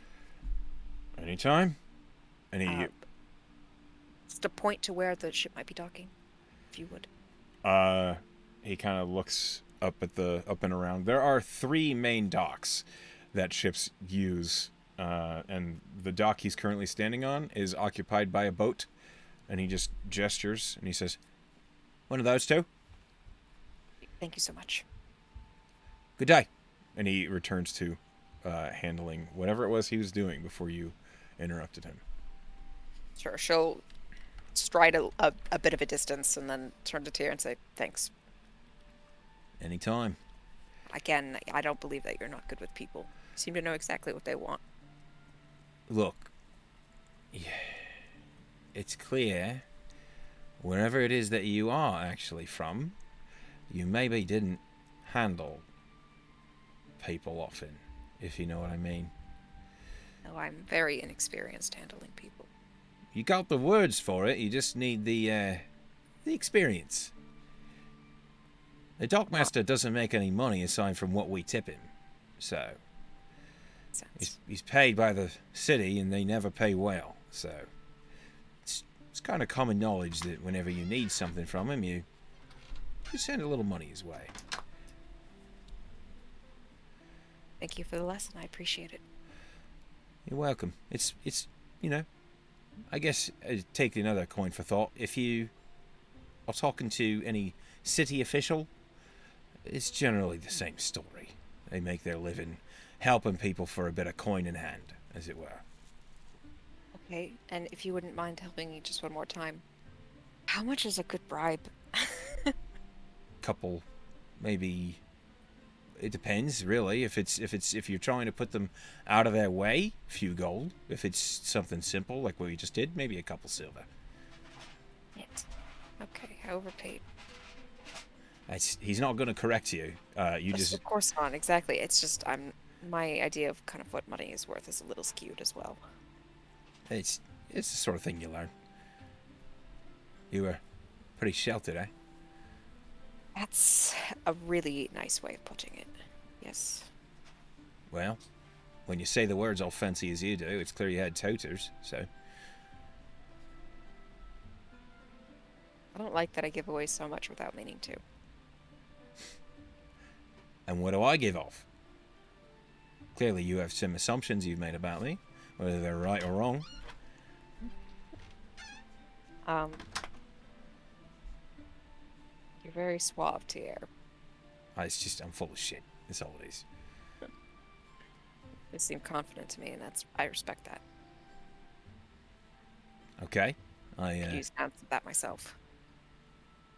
Anytime. And he Just a point to where the ship might be docking, if you would. he kind of looks up and around. There are 3 main docks that ships use, and the dock he's currently standing on is occupied by a boat. And he just gestures and he says, "One of those 2. Thank you so much. Good day." And he returns to handling whatever it was he was doing before you interrupted him. Sure, she'll stride a bit of a distance and then turn to Tyr and say, "Thanks." Anytime. Again, I don't believe that you're not good with people. You seem to know exactly what they want. Look, it's clear wherever it is that you are actually from, you maybe didn't handle people often, if you know what I mean. No, I'm very inexperienced handling people. You got the words for it, you just need the experience. The dockmaster doesn't make any money aside from what we tip him, so he's paid by the city and they never pay well, so it's kind of common knowledge that whenever you need something from him, you send a little money his way. Thank you for the lesson. I appreciate it. You're welcome. It's I guess take another coin for thought. If you are talking to any city official, it's generally the same story. They make their living helping people for a bit of coin in hand, as it were. Okay, and if you wouldn't mind helping me just one more time, how much is a good bribe? Couple, maybe. It depends, really. If you're trying to put them out of their way, few gold. If it's something simple like what we just did, maybe a couple silver. Yes. Okay, I overpaid. He's not going to correct you. You just Of course not, exactly. It's just my idea of kind of what money is worth is a little skewed as well. it's the sort of thing you learn. You were pretty sheltered, eh? That's a really nice way of putting it. Yes. Well, when you say the words all fancy as you do, it's clear you had toters, so. I don't like that I give away so much without meaning to. And what do I give off? Clearly you have some assumptions you've made about me, whether they're right or wrong. You're very suave, Tyr. I'm full of shit. That's all it is. You seem confident to me, and I respect that. Okay. I could use an answer to that myself.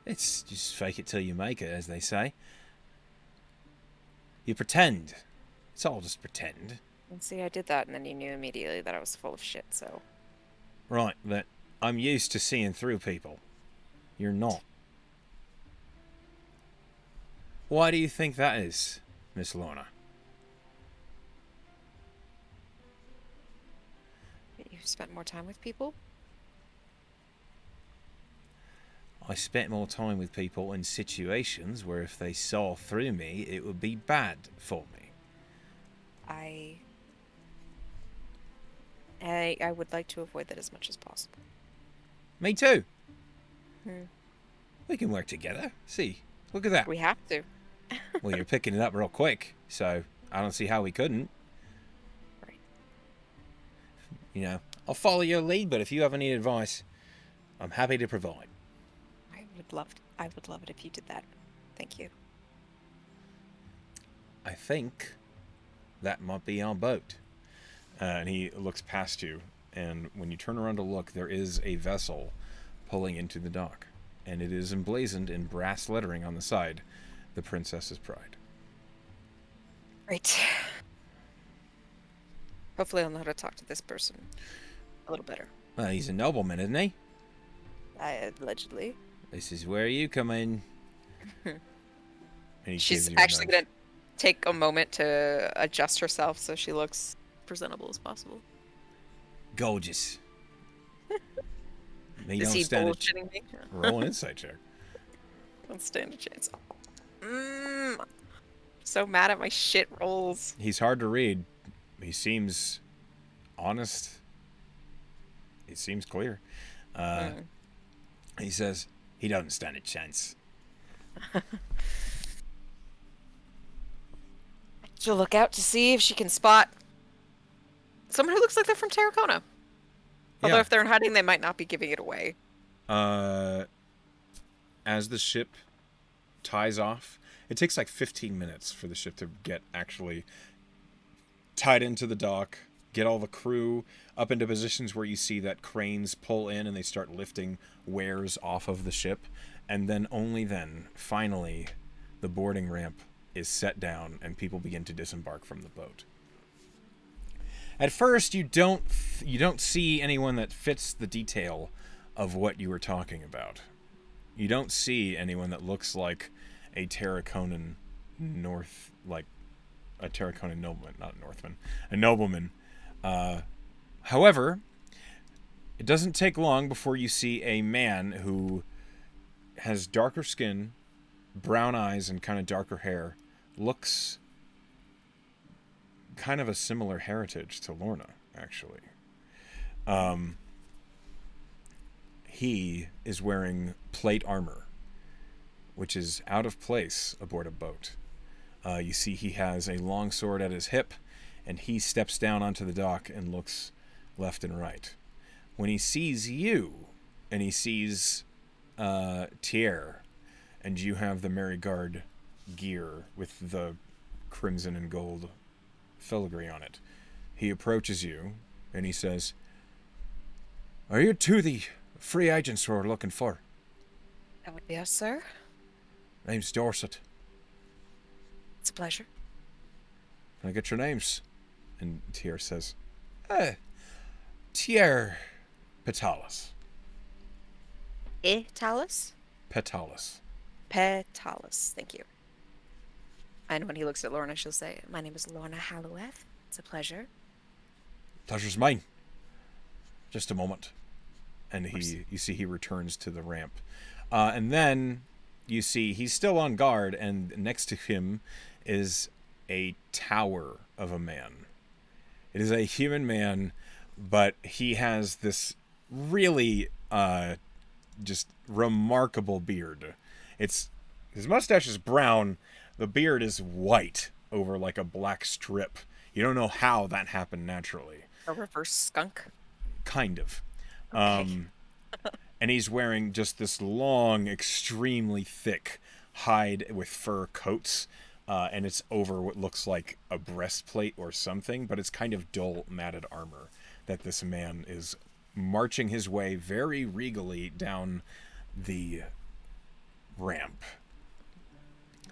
It's just fake it till you make it, as they say. You pretend. It's all just pretend. And see, I did that, and then you knew immediately that I was full of shit, so... Right, but I'm used to seeing through people. You're not. Why do you think that is, Miss Lorna? You've spent more time with people? I spent more time with people in situations where if they saw through me, it would be bad for me. I I would like to avoid that as much as possible. Me too. Hmm. We can work together. See, look at that. We have to. Well, you're picking it up real quick, so I don't see how we couldn't. Right. You know, I'll follow your lead, but if you have any advice, I'm happy to provide. I would love it if you did that. Thank you. I think that might be our boat. And he looks past you, and when you turn around to look, there is a vessel pulling into the dock, and it is emblazoned in brass lettering on the side, the Princess's Pride. Great. Hopefully I'll know how to talk to this person a little better. Well, he's a nobleman, isn't he? Allegedly. This is where you come in. And he She's gives you a actually nudge. gonna take a moment to adjust herself so she looks presentable as possible. Gorgeous. Me Is don't he stand a bullshitting me? roll an insight check. Don't stand a chance. So mad at my shit rolls. He's hard to read. He seems honest. He seems clear. He says he doesn't stand a chance. She'll look out to see if she can spot someone who looks like they're from Terracona. Although Yeah. if they're in hiding, they might not be giving it away. As the ship ties off, it takes like 15 minutes for the ship to get actually tied into the dock, get all the crew up into positions where you see that cranes pull in and they start lifting wares off of the ship. And then, only then, finally, the boarding ramp is set down and people begin to disembark from the boat. At first, you don't see anyone that fits the detail of what you were talking about. You don't see anyone that looks like a Terraconan like a Terraconan nobleman, not a Northman, a nobleman. However, it doesn't take long before you see a man who has darker skin, brown eyes, and kind of darker hair. Looks kind of a similar heritage to Lorna, actually. He is wearing plate armor, which is out of place aboard a boat. You see he has a long sword at his hip, and he steps down onto the dock and looks left and right. When he sees you, and he sees Tier, and you have the Merryguard gear with the crimson and gold filigree on it, he approaches you, and he says, "Are you two the free agents we're looking for?" That would be us, sir. "Name's Dorset. It's a pleasure. Can I get your names?" And Tier says, Tier Petalis. Italis? Petalis. Petalis. Thank you. And when he looks at Lorna, she'll say, "My name is Lorna Halloweth. It's a pleasure." Pleasure's mine. Just a moment. And you see he returns to the ramp. And then you see he's still on guard, and next to him is a tower of a man. It is a human man, but he has this really just remarkable beard. His mustache is brown, the beard is white over like a black strip. You don't know how that happened naturally. A reverse skunk. Kind of. Okay. And he's wearing just this long, extremely thick hide with fur coats. And it's over what looks like a breastplate or something, but it's kind of dull, matted armor that this man is marching his way very regally down the ramp.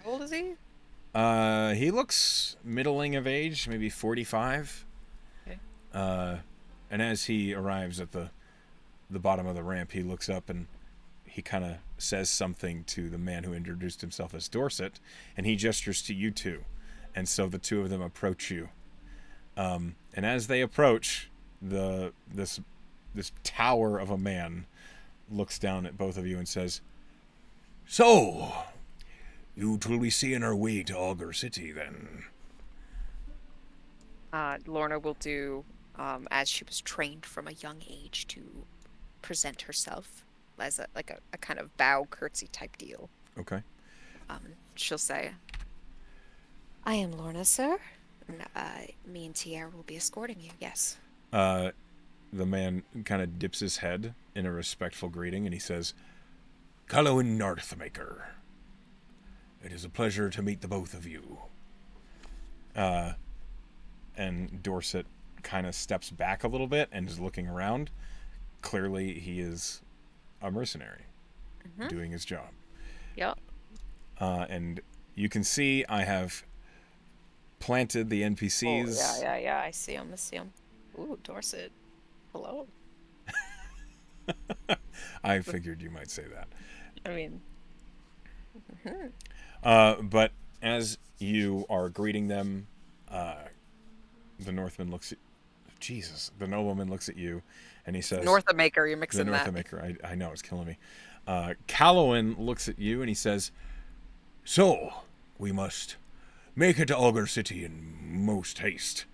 How old is he? He looks middling of age, maybe 45. Okay. And as he arrives at the the bottom of the ramp, he looks up and he kind of says something to the man who introduced himself as Dorset, and he gestures to you two. And so the two of them approach you. And as they approach, this tower of a man looks down at both of you and says, "So, you two will be seeing our way to Augur City, then?" Lorna will do, as she was trained from a young age to present herself as a kind of bow curtsy type deal. Okay. She'll say, "I am Lorna, sir. And, me and Tierra will be escorting you, yes." The man kind of dips his head in a respectful greeting, and he says, "Callowin Northmaker. It is a pleasure to meet the both of you." And Dorset kind of steps back a little bit and is looking around. Clearly, he is a mercenary doing his job. Yep. And you can see I have planted the NPCs. Oh, yeah. I see him. Ooh, Dorset. Hello. I figured you might say that. I mean, but as you are greeting them, the Northman looks at the nobleman looks at you, and he says, Northamaker, you're mixing the that. Northamaker, I know, it's killing me. Callowin looks at you, and he says, "So, we must make it to Augur City in most haste.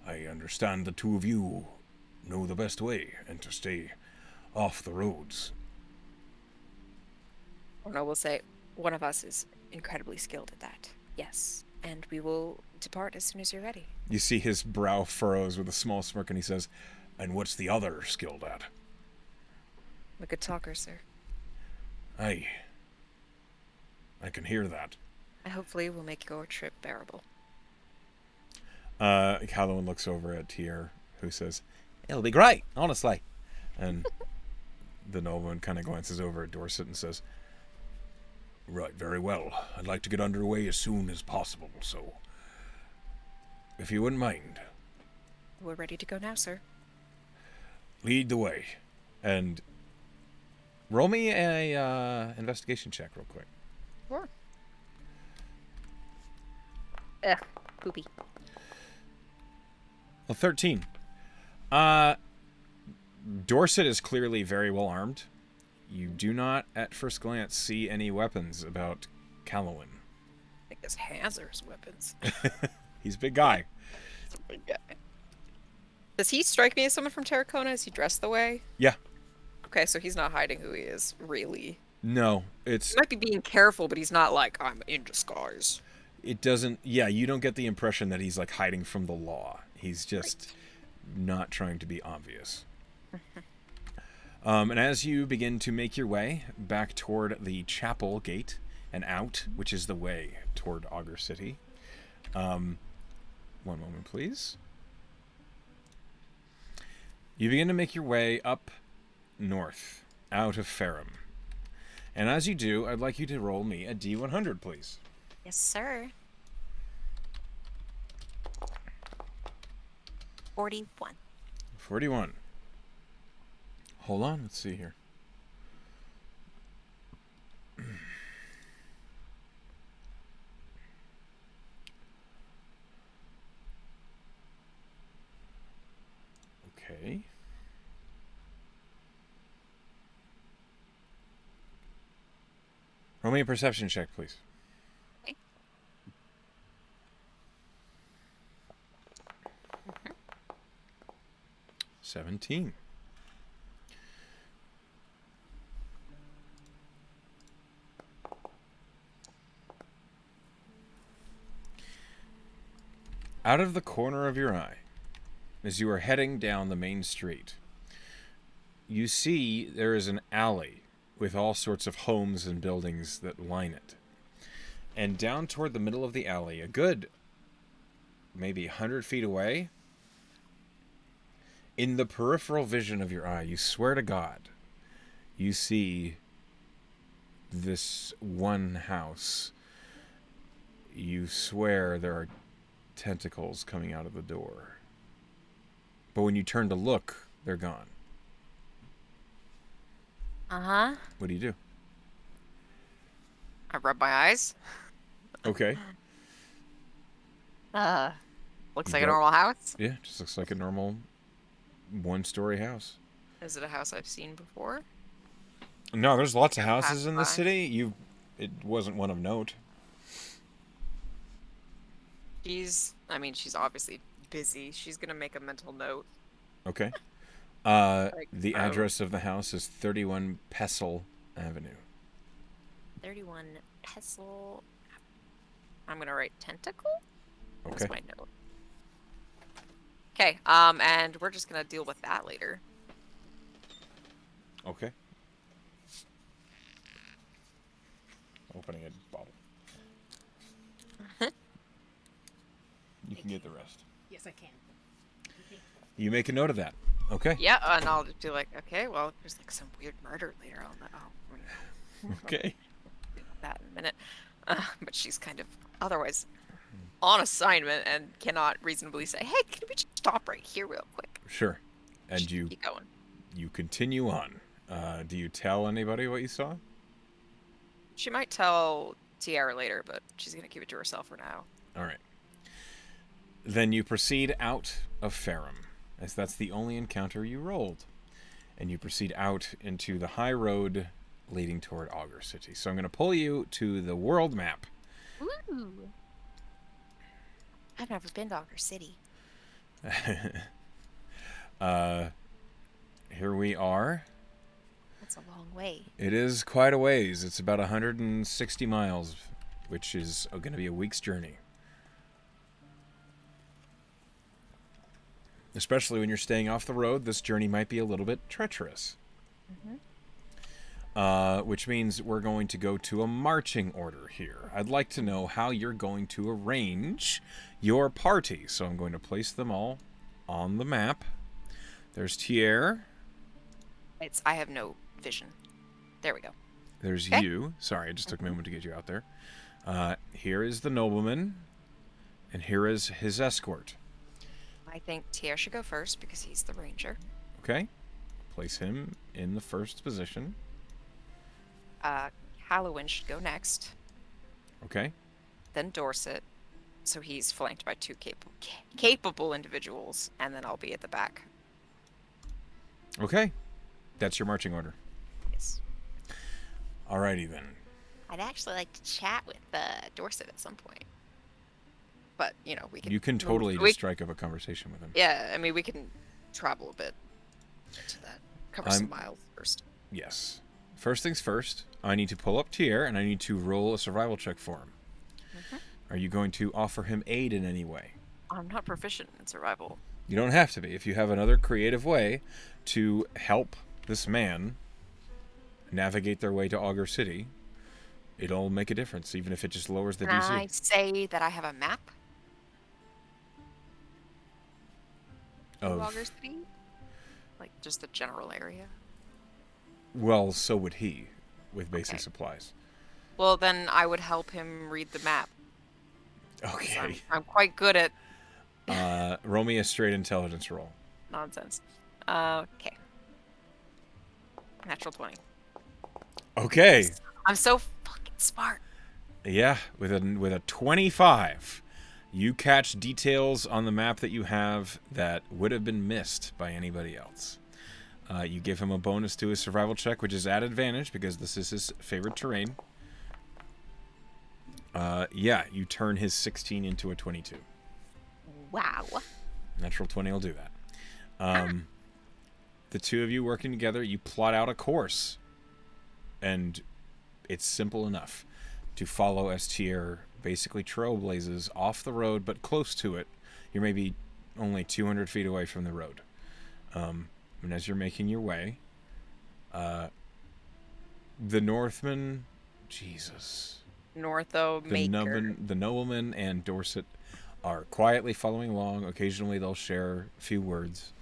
I understand the two of you know the best way, and to stay off the roads." Lorna will say, "One of us is incredibly skilled at that. Yes. And we will depart as soon as you're ready." You see his brow furrows with a small smirk, and he says, "And what's the other skilled at?" I'm a good talker, sir. Aye. I can hear that. I hopefully will make your trip bearable. Callowin looks over at Tier, who says, "It'll be great, honestly." And the nobleman kind of glances over at Dorset and says, "Right, very well. I'd like to get underway as soon as possible, so if you wouldn't mind." We're ready to go now, sir. "Lead the way." And roll me a investigation check real quick. Sure. Ugh, poopy. Well, 13. Dorset is clearly very well armed. You do not, at first glance, see any weapons about Callowin. I think his hands are his weapons. He's a big guy. He's a big guy. Does he strike me as someone from Terracona? Is he dressed the way? Yeah. Okay, so he's not hiding who he is, really. No, it's... He might be being careful, but he's not like, "I'm in disguise." It doesn't... Yeah, you don't get the impression that he's, like, hiding from the law. He's just not trying to be obvious. And as you begin to make your way back toward the chapel gate and out, which is the way toward Augur City. One moment, please. You begin to make your way up north, out of Ferrum. And as you do, I'd like you to roll me a D100, please. Yes, sir. 41. 41. Hold on, let's see here. Okay. Roll me a perception check, please. Okay. 17. Out of the corner of your eye, as you are heading down the main street, you see there is an alley with all sorts of homes and buildings that line it. And down toward the middle of the alley, a good maybe 100 feet away, in the peripheral vision of your eye, you swear to God, you see this one house. You swear there are tentacles coming out of the door. But when you turn to look, they're gone. Uh-huh. What do you do? I rub my eyes. Okay. Uh, Looks You like a rub. normal house. Yeah, just looks like a normal one-story house. Is it a house I've seen before? No, there's lots of I've houses passed in the by. city. It wasn't one of note. I mean, she's obviously busy. She's gonna make a mental note. Okay. Like, The oh, address of the house is 31 Pestle Avenue. 31 pestle. I'm gonna write tentacle as Okay. my note. Okay, and we're just gonna deal with that later. Okay. Opening a bottle. You can get the rest. Yes, I can. You make a note of that. Okay. Yeah, and I'll just be like, okay, well, there's like some weird murder later on. Oh, Okay. deal with that in a minute. But she's kind of otherwise on assignment and cannot reasonably say, hey, can we just stop right here real quick? Sure. She And can keep going. you continue on. Do you tell anybody what you saw? She might tell Tiara later, but she's gonna keep it to herself for now. All right. Then you proceed out of Ferrum, as that's the only encounter you rolled. And you proceed out into the high road leading toward Augur City. So I'm going to pull you to the world map. Ooh. I've never been to Augur City. Here we are. That's a long way. It is quite a ways. It's about 160 miles, which is going to be a week's journey. Especially when you're staying off the road, this journey might be a little bit treacherous. Which means we're going to go to a marching order here. I'd like to know how you're going to arrange your party. So I'm going to place them all on the map. There's Tier. I have no vision. There we go. There's Okay. you. Sorry, it just took me a moment to get you out there. Here is the nobleman. And here is his escort. I think Tiara should go first because he's the ranger. Okay? Place him in the first position. Halloween should go next. Okay? Then Dorset. So he's flanked by two capable individuals, and then I'll be at the back. Okay. That's your marching order. Yes. Alrighty then. I'd actually like to chat with Dorset at some point. But, we can... You can totally just strike up a conversation with him. Yeah, I mean, we can travel a bit to that. Cover some miles first. Yes. First things first, I need to pull up Tier, and I need to roll a survival check for him. Are you going to offer him aid in any way? I'm not proficient in survival. You don't have to be. If you have another creative way to help this man navigate their way to Augur City, it'll make a difference, even if it just lowers the DC. Can I say that I have a map of Augur City? Like, just the general area? Well, so would he, with basic supplies. Well, then I would help him read the map. Okay. I'm quite good at... Roll me a straight intelligence roll. nonsense. Okay. Natural 20. Okay. I'm so fucking smart. Yeah, with a 25, you catch details on the map that you have that would have been missed by anybody else. You give him a bonus to his survival check, which is at advantage because this is his favorite terrain. Yeah, you turn his 16 into a 22. Wow. Natural 20 will do that. The two of you working together, you plot out a course. And it's simple enough to follow as Tier basically trailblazes off the road, but close to it. You're maybe only 200 feet away from the road. And as you're making your way, the Northman, Jesus. The nobleman and Dorset are quietly following along. Occasionally they'll share a few words.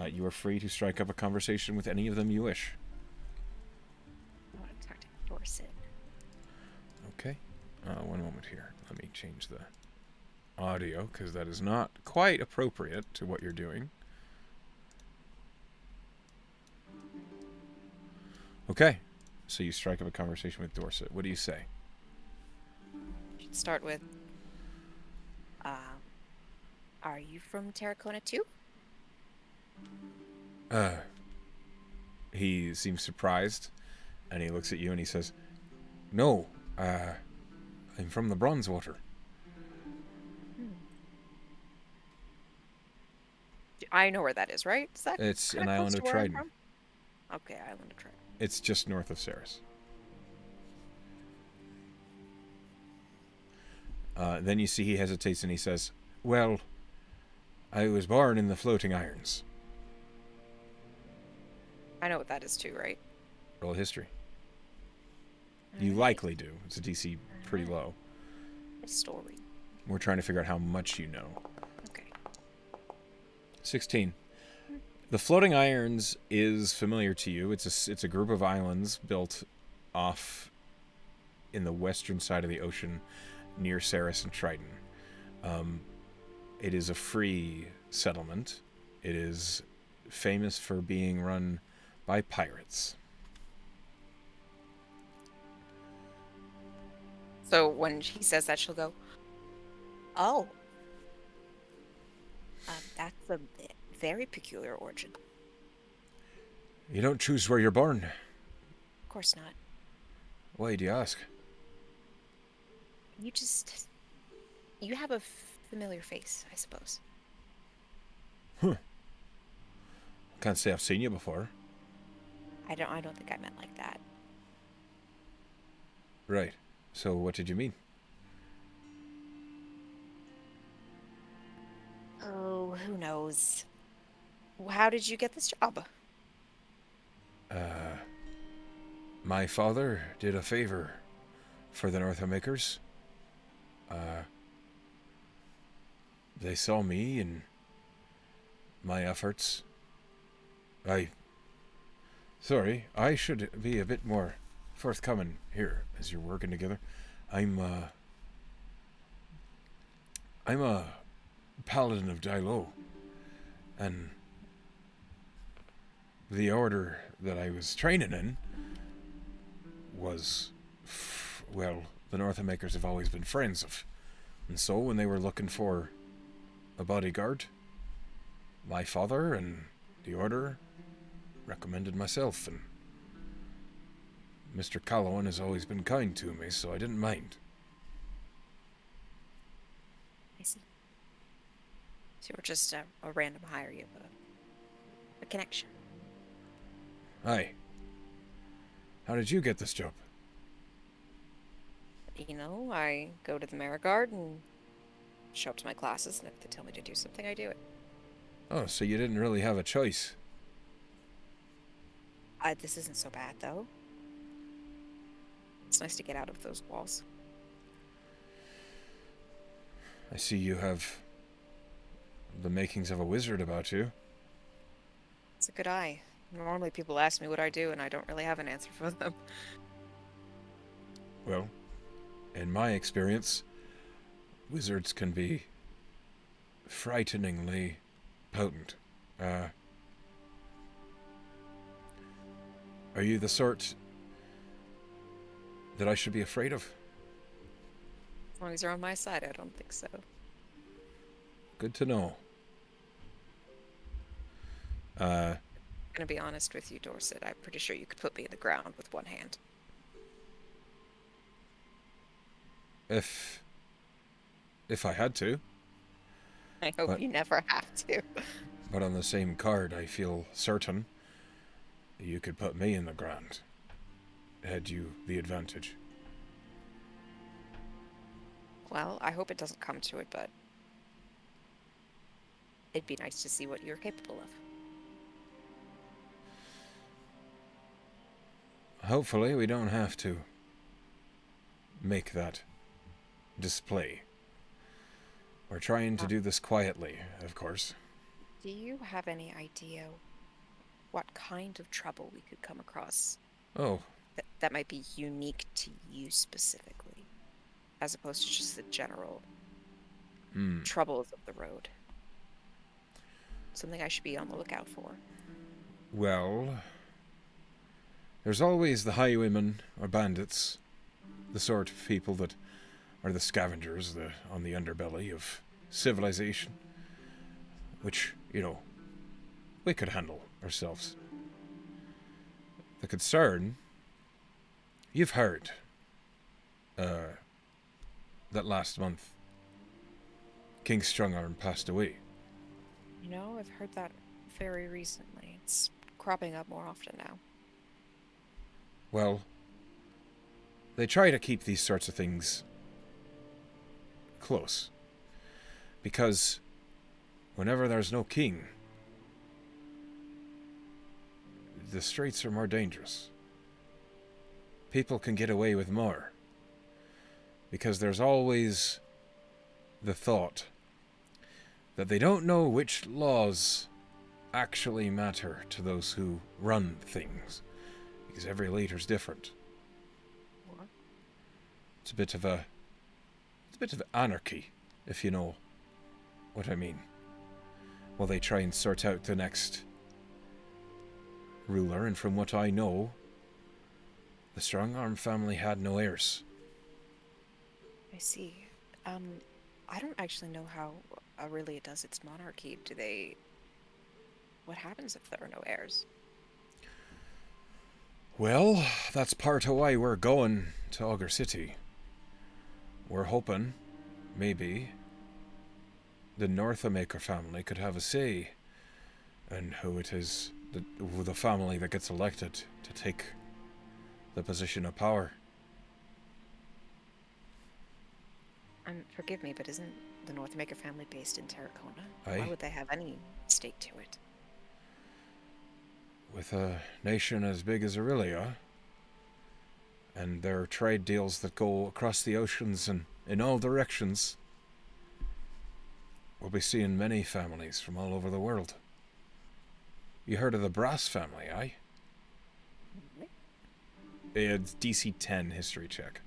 You are free to strike up a conversation with any of them you wish. I want to talk to Dorset. Okay. One moment here. Let me change the audio because that is not quite appropriate to what you're doing. Okay. So you strike up a conversation with Dorset. What do you say? Should start with, um, are you from Terracona too? Uh, he seems surprised, and he looks at you and he says, "No, I'm from the Bronzewater." Hmm. I know where that is, right? Is that It's kind an of close island of to where I'm Trident. from? Okay, Island of Trent. It's just north of Ceres. Then you see he hesitates and he says, "Well, I was born in the Floating Irons." I know what that is too, right? Roll history. All You right. likely do. It's a DC All pretty right. low. A story. We're trying to figure out how much you know. Okay. 16. Hmm. The Floating Irons is familiar to you. It's a group of islands built off in the western side of the ocean near Ceres and Triton. Um, it is a free settlement. It is famous for being run by pirates. So when he says that, she'll go, "Oh, that's a very peculiar origin." You don't choose where you're born. Of course not. Why do you ask? You just you have a familiar face, I suppose. Huh. Can't say I've seen you before. I don't think I meant like that. Right. So what did you mean? Oh, who knows? How did you get this job? Uh, my father did a favor for the North Makers. Uh, they saw me and my efforts. I. Sorry, I should be a bit more forthcoming here as you're working together. I'm, uh. I'm a paladin of Dailo, and the order that I was training in was. Well, the North Makers have always been friends of. And so when they were looking for a bodyguard, my father and the order recommended myself, and Mr. Callowan has always been kind to me, so I didn't mind. I see. So you're just a random hire. You have a connection. Aye. How did you get this job? I go to the Marigard and show up to my classes, and if they tell me to do something, I do it. Oh, so you didn't really have a choice. This isn't so bad, though. It's nice to get out of those walls. I see you have the makings of a wizard about you. It's a good eye. Normally, people ask me what I do, and I don't really have an answer for them. Well, in my experience, wizards can be frighteningly potent. Are you the sort that I should be afraid of? As long as you're on my side, I don't think so. Good to know. Uh, Gonna be honest with you, Dorset. I'm pretty sure you could put me in the ground with one hand. if I had to, I hope but you never have to. on the same card, I feel certain you could put me in the ground. Had you the advantage. Well, I hope it doesn't come to it, but it'd be nice to see what you're capable of. Hopefully, we don't have to make that display. We're trying to Uh, do this quietly, of course. do you have any idea what kind of trouble we could come across Oh, that might be unique to you specifically, as opposed to just the general troubles of the road? Something I should be on the lookout for. well, There's always the highwaymen or bandits, the sort of people that are the scavengers on the underbelly of civilization, which, we could handle ourselves. The concern, you've heard that last month King Strongarm passed away. I've heard that very recently. It's cropping up more often now. Well, they try to keep these sorts of things close, because whenever there's no king, the streets are more dangerous. People can get away with more, because there's always the thought that they don't know which laws actually matter to those who run things, because every leader's different. What? It's a bit of anarchy, if you know what I mean. Well, they try and sort out the next ruler, and from what I know, the Strongarm family had no heirs. I see. I don't actually know how Aurelia does its monarchy. What happens if there are no heirs? Well, that's part of why we're going to Augur City. We're hoping, maybe, the Northamaker family could have a say in who it is, the family that gets elected to take the position of power. Forgive me, but isn't the Northmaker family based in Terracona? Aye. Why would they have any stake to it? With a nation as big as Aurelia, and their trade deals that go across the oceans and in all directions, we'll be seeing many families from all over the world. You heard of the Brass family, aye? It's DC 10 history check.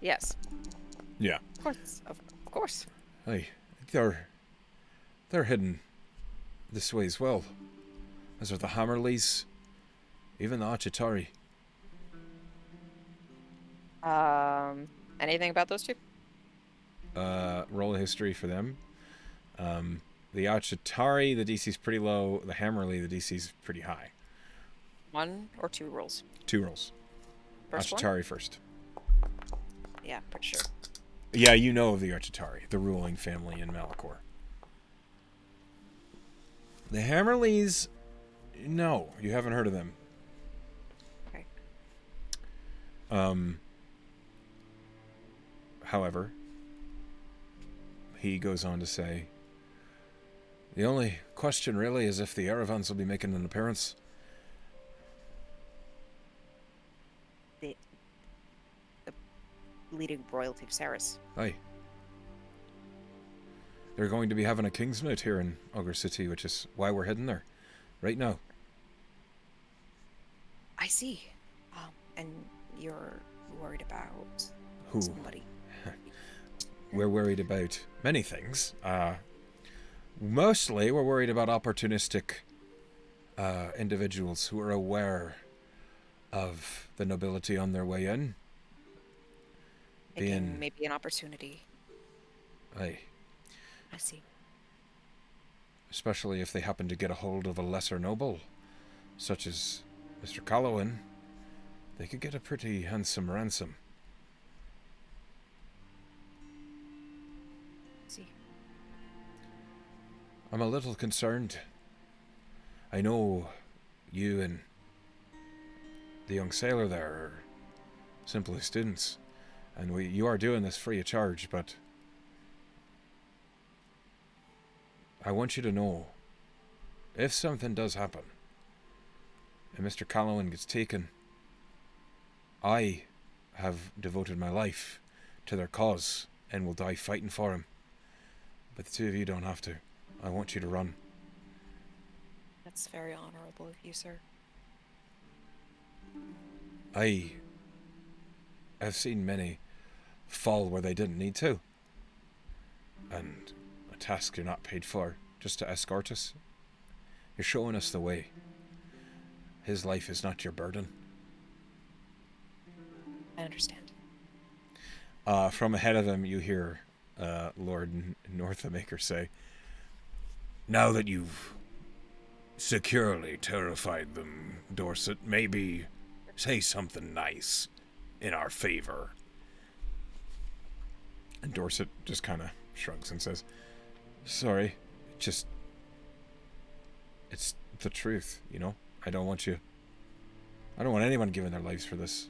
Yes. Yeah. Of course. Of course. Aye. They're hidden this way as well. As are the Hammerleys, even the Achitari. Anything about those two? Roll of history for them. The Achitari, the DC's pretty low. The Hammerly, the DC's pretty high. 1 or 2 rolls? 2 rolls. First Achitari one? first. Yeah, pretty sure. Yeah, you know of the Achitari, the ruling family in Malachor. The Hammerleys, no, you haven't heard of them. Okay. However, he goes on to say, the only question really is if the Eravans will be making an appearance. The leading royalty of Saris. Aye. They're going to be having a Kingsmoot here in Augur City, which is why we're heading there right now. I see. And you're worried about Who? somebody. We're worried about many things. Mostly we're worried about opportunistic individuals who are aware of the nobility on their way in. Thinking maybe an opportunity. Aye. I see. Especially if they happen to get a hold of a lesser noble, such as Mr. Callowin, they could get a pretty handsome ransom. I see. I'm a little concerned. I know you and the young sailor there are simply students, and you are doing this free of charge, but I want you to know, if something does happen, and Mr. Callowin gets taken, I have devoted my life to their cause and will die fighting for him. But the two of you don't have to. I want you to run. That's very honorable of you, sir. I have seen many fall where they didn't need to. And a task you're not paid for, just to escort us. You're showing us the way. His life is not your burden. I understand. From ahead of him, you hear Lord Northamaker say, "Now that you've securely terrified them, Dorset, maybe say something nice in our favor." And Dorset just kind of shrugs and says, "Sorry, just... it's the truth, you know? I don't want anyone giving their lives for this.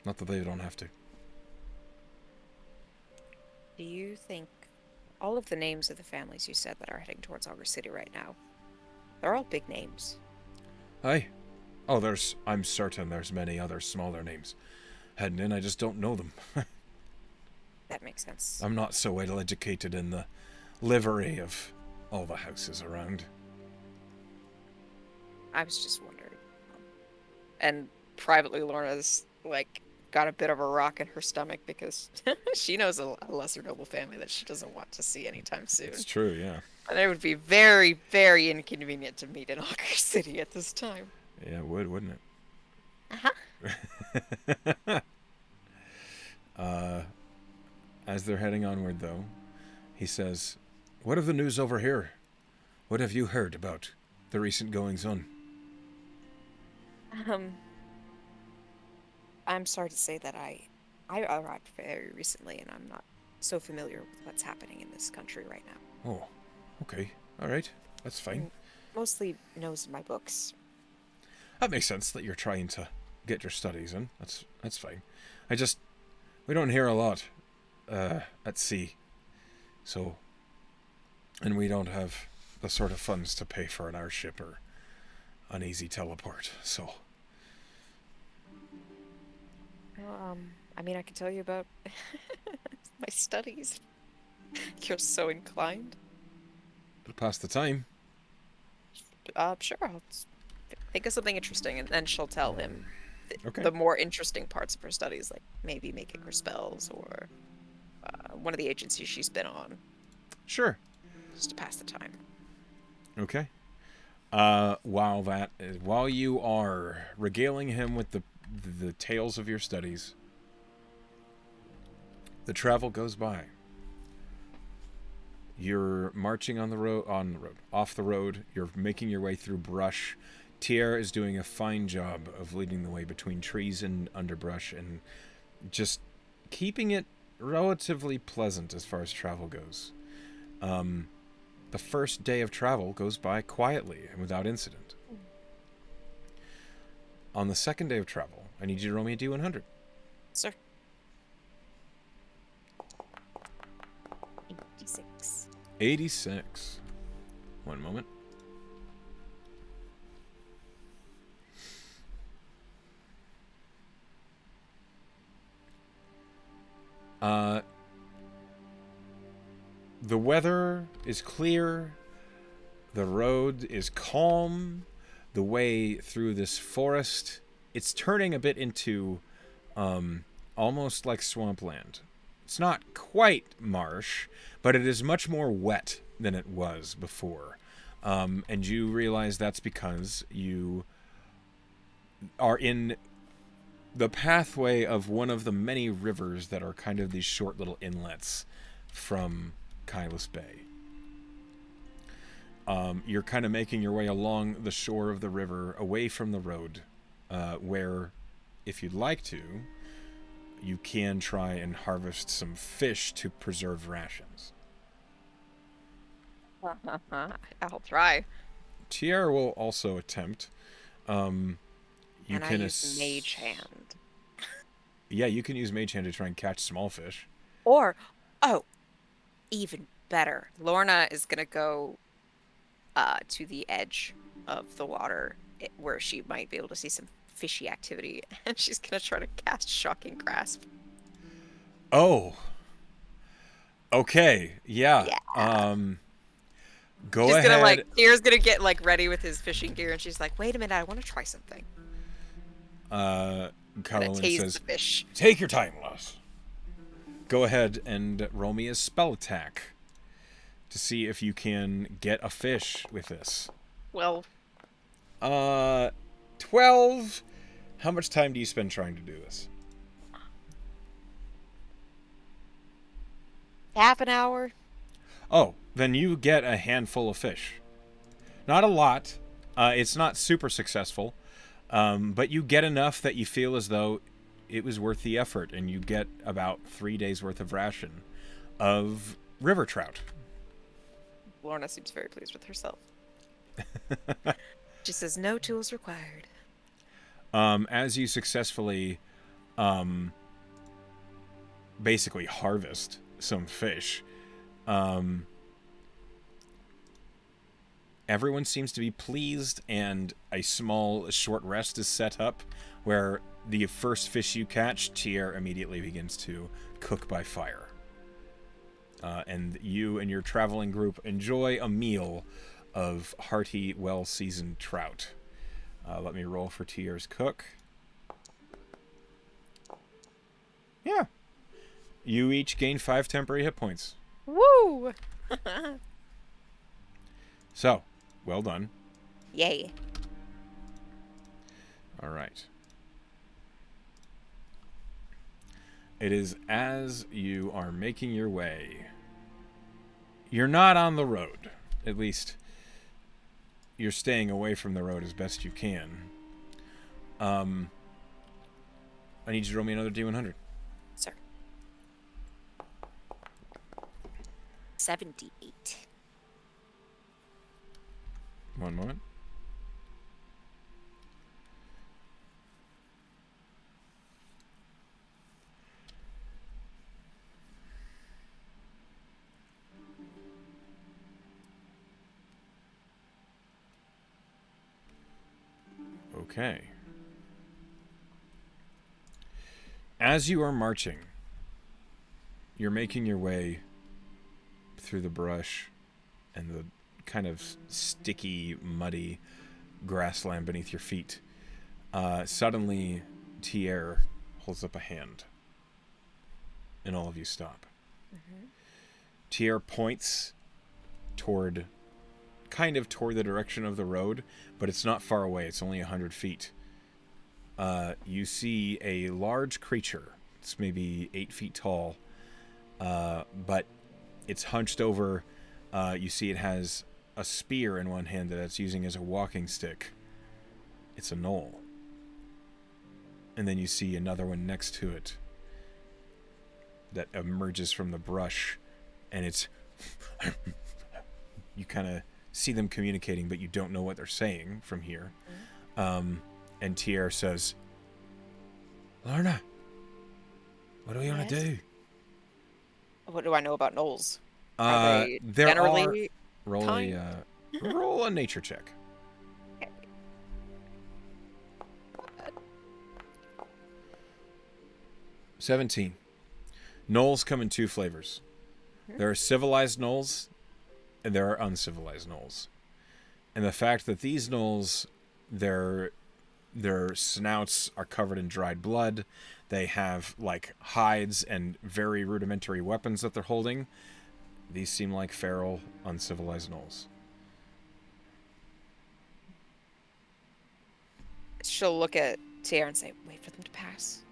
Not that they don't have to." Do you think all of the names of the families you said that are heading towards Augur City right now, they're all big names? Aye. Oh, I'm certain there's many other smaller names heading in. I just don't know them. That makes sense. I'm not so well educated in the livery of all the houses around. I was just wondering. And privately, Lorna's like got a bit of a rock in her stomach because she knows a lesser noble family that she doesn't want to see anytime soon. It's true, yeah. And it would be very, very inconvenient to meet in Augur City at this time. Yeah, it would, wouldn't it? Uh-huh. As they're heading onward, though, he says, "What of the news over here? What have you heard about the recent goings-on?" I'm sorry to say that I arrived very recently and I'm not so familiar with what's happening in this country right now. Oh, okay. All right. That's fine. Mostly knows my books. That makes sense that you're trying to get your studies in. That's fine. We don't hear a lot at sea. So, and we don't have the sort of funds to pay for an airship or an easy teleport. So, Well, I mean, I can tell you about my studies. You're so inclined. it'll pass the time. Sure, think of something interesting, and then she'll tell him Okay. the more interesting parts of her studies, like maybe making her spells or one of the agencies she's been on, Sure. just to pass the time. Okay. While you are regaling him with the tales of your studies, the travel goes by. You're marching off the road. You're making your way through brush. Tier is doing a fine job of leading the way between trees and underbrush and just keeping it relatively pleasant as far as travel goes. The first day of travel goes by quietly and without incident. On the second day of travel, I need you to roll me a D100. Sir. 86. 86. One moment. The weather is clear. The road is calm. The way through this forest, it's turning a bit into almost like swampland. It's not quite marsh, but it is much more wet than it was before. And you realize that's because you are in the pathway of one of the many rivers that are kind of these short little inlets from Kylus Bay. You're kind of making your way along the shore of the river, away from the road, where, if you'd like to, you can try and harvest some fish to preserve rations. I'll try. Tier will also attempt. You And I use Mage Hand. Yeah, you can use Mage Hand to try and catch small fish. Or, oh, even better. Lorna is gonna go to the edge of the water where she might be able to see some fishy activity, and she's gonna try to cast Shocking Grasp. Oh. Okay. Yeah. Yeah. Go she's ahead. Gonna Tier's gonna get ready with his fishing gear, and she's like, "Wait a minute, I want to try something." Caroline says, the fish. "Take your time, lass. Go ahead and roll me a spell attack to see if you can get a fish with this. Well, 12. How much time do you spend trying to do this? half an hour. Oh, then you get a handful of fish. Not a lot. It's not super successful, but you get enough that you feel as though it was worth the effort, and you get about 3 days worth of ration of river trout. Lorna seems very pleased with herself. She says no tools required. As you successfully basically harvest some fish, everyone seems to be pleased, and a small short rest is set up where the first fish you catch, Tier immediately begins to cook by fire. And you and your traveling group enjoy a meal of hearty, well-seasoned trout. Let me roll for Tier's cook. Yeah. You each gain 5 temporary hit points. Woo! So, well done. Yay. All right. It is as you are making your way. You're not on the road. At least, you're staying away from the road as best you can. I need you to roll me another D100. Sir. 78. One moment. Okay. As you are marching, you're making your way through the brush and the kind of sticky, muddy grassland beneath your feet. Suddenly, Tier holds up a hand, and all of you stop. Mm-hmm. Tier points toward the direction of the road, but it's not far away. It's only 100 feet. You see a large creature. It's maybe 8 feet tall, but it's hunched over. You see it has a spear in one hand that it's using as a walking stick. It's a gnoll. And then you see another one next to it that emerges from the brush, and it's... you kind of see them communicating, but you don't know what they're saying from here. And Tier says, Lorna, what do we want to do? What do I know about gnolls? Are they generally kind? Roll a nature check. Okay. 17. Gnolls come in 2 flavors. There are civilized gnolls, and there are uncivilized gnolls. And the fact that these gnolls, their snouts are covered in dried blood, they have like hides and very rudimentary weapons that they're holding. These seem like feral, uncivilized gnolls. She'll look at Tier and say, wait for them to pass.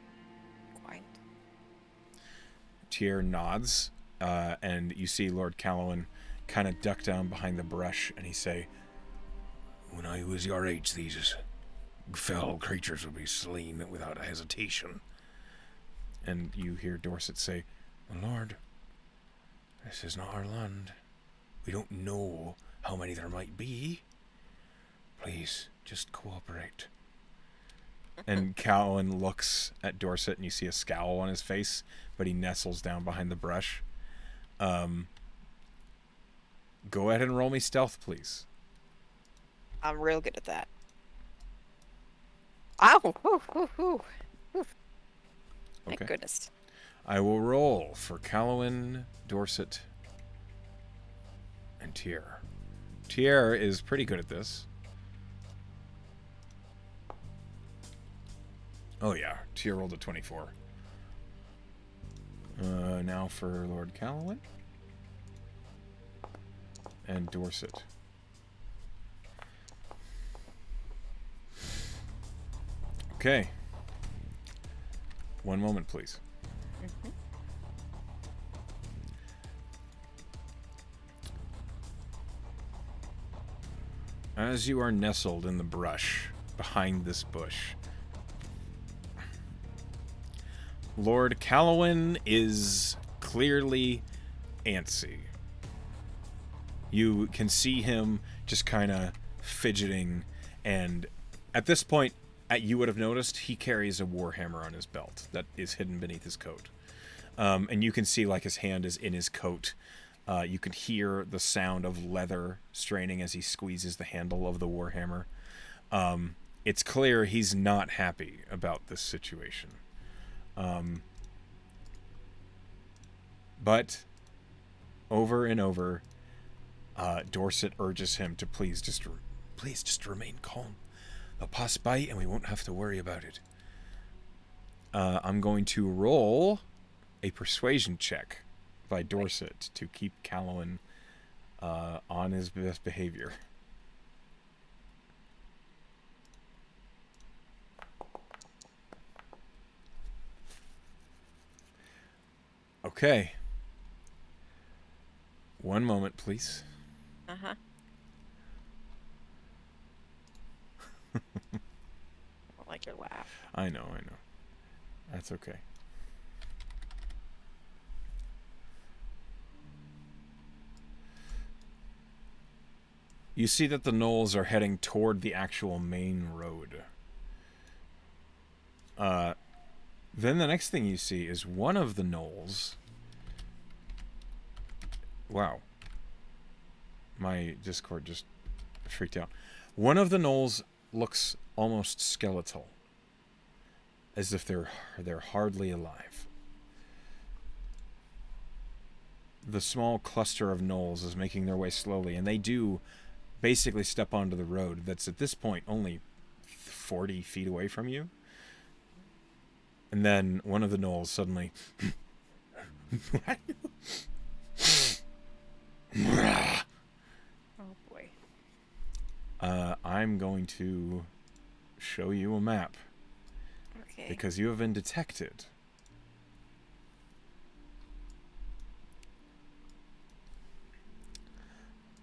Quiet. Tier nods, and you see Lord Callowin kind of duck down behind the brush, and he say, when I was your age, these fell creatures would be slain without hesitation. And you hear Dorset say, my lord, this is not our land. We don't know how many there might be. Please, just cooperate. And Callowin looks at Dorset, and you see a scowl on his face, but he nestles down behind the brush. Go ahead and roll me stealth, please. I'm real good at that. Ow! Whew, whew, whew. Thank goodness. I will roll for Callowin, Dorset, and Tier. Tier is pretty good at this. Oh yeah, Tier rolled a 24. Now for Lord Callowin. and Dorset. Okay. One moment, please. Mm-hmm. As you are nestled in the brush behind this bush, Lord Callowin is clearly antsy. You can see him just kind of fidgeting, and at this point, you would have noticed he carries a warhammer on his belt that is hidden beneath his coat. And you can see like his hand is in his coat. You can hear the sound of leather straining as he squeezes the handle of the warhammer. It's clear he's not happy about this situation. But over and over, Dorset urges him to please just remain calm. They'll pass by and we won't have to worry about it. I'm going to roll a persuasion check by Dorset to keep Callowin on his best behavior. Okay. One moment, please. Uh-huh. I don't like your laugh. I know. That's okay. You see that the gnolls are heading toward the actual main road. Then the next thing you see is one of the gnolls. Wow. My Discord just freaked out. One of the gnolls looks almost skeletal, as if they're hardly alive. The small cluster of gnolls is making their way slowly, and they do basically step onto the road that's at this point only 40 feet away from you. And then one of the gnolls suddenly... Oh, boy. I'm going to show you a map. Okay. Because you have been detected.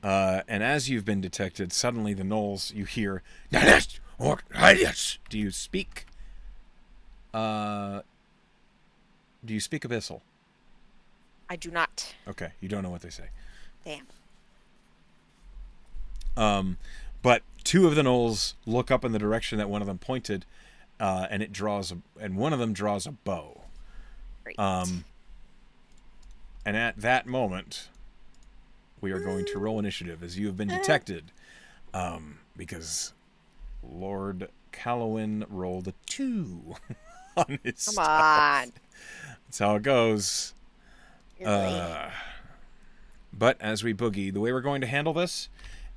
And as you've been detected, suddenly the gnolls, you hear... Do you speak... do you speak Abyssal? I do not. Okay, you don't know what they say. Damn. But two of the gnolls look up in the direction that one of them pointed, and one of them draws a bow. Great. And at that moment, we are going to roll initiative as you have been detected, because Lord Callowin rolled a 2 on his Come stealth. on. That's how it goes. Really? But as we boogie, the way we're going to handle this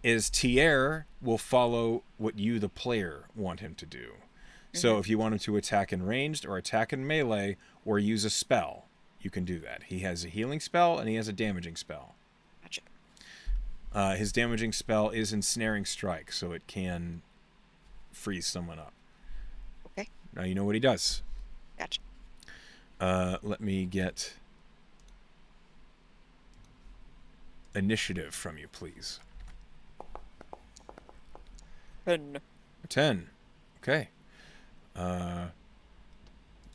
is Tier will follow what you, the player, want him to do. Mm-hmm. So if you want him to attack in ranged or attack in melee or use a spell, you can do that. He has a healing spell and he has a damaging spell. Gotcha. His damaging spell is Ensnaring Strike, so it can freeze someone up. Okay. Now you know what he does. Gotcha. Let me get initiative from you, please. 10. Okay.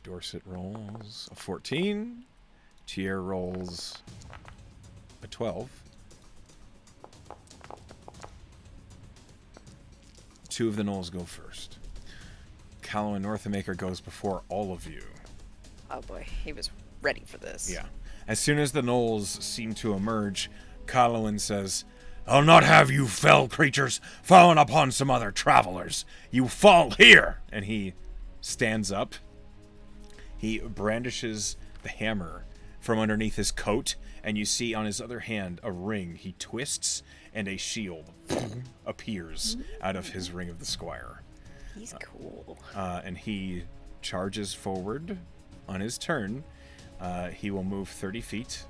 Dorset rolls a 14. Tier rolls a 12. Two of the gnolls go first. Callowin Northamaker goes before all of you. Oh boy, he was ready for this. Yeah. As soon as the gnolls seem to emerge, Callowin says, "I'll not have you fell creatures falling upon some other travelers. You fall here!" And he stands up. He brandishes the hammer from underneath his coat, and you see on his other hand a ring. He twists, and a shield appears out of his ring of the squire. He's cool. And he charges forward on his turn. He will move 30 feet.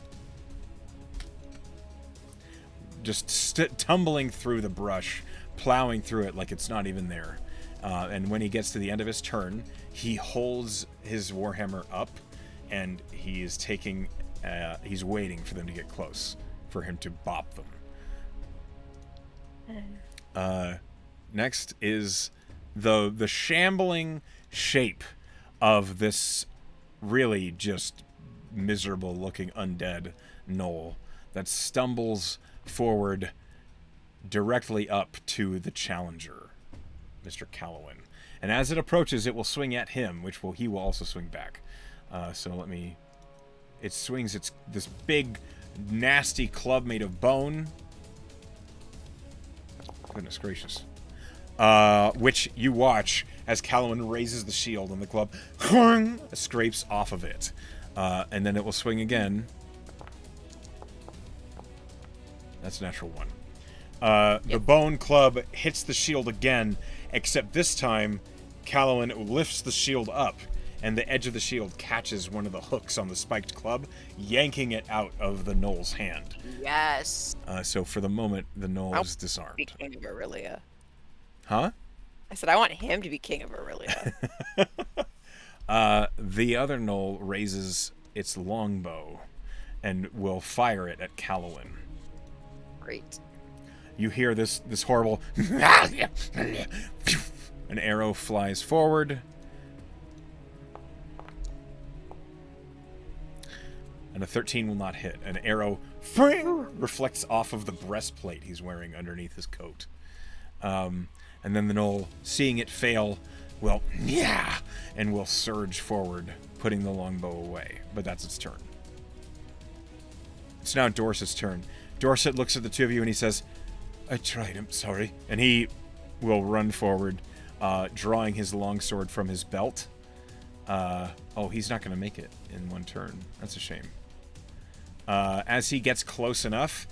just tumbling through the brush, plowing through it like it's not even there. And when he gets to the end of his turn, he holds his warhammer up, and he is taking. He's waiting for them to get close, for him to bop them. Next is the shambling shape of this really just miserable-looking undead gnoll that stumbles forward directly up to the challenger, Mr. Callowin. And as it approaches, it will swing at him, he will also swing back. It swings this big, nasty club made of bone. Goodness gracious. Which you watch as Callowin raises the shield and the club scrapes off of it. And then it will swing again. That's a natural one. The bone club hits the shield again, except this time Callowin lifts the shield up, and the edge of the shield catches one of the hooks on the spiked club, yanking it out of the gnoll's hand. Yes. So for the moment, the gnoll is disarmed. Be king of Aurelia. Huh? I said I want him to be king of Aurelia. The other gnoll raises its longbow and will fire it at Callowin. Great. You hear this horrible... An arrow flies forward. And a 13 will not hit. An arrow reflects off of the breastplate he's wearing underneath his coat. And then the gnoll, seeing it fail, will and will surge forward, putting the longbow away. But that's its turn. It's now Dorset's turn. Dorset looks at the two of you and he says, I tried, I'm sorry. And he will run forward, drawing his longsword from his belt. He's not going to make it in one turn. That's a shame. As he gets close enough,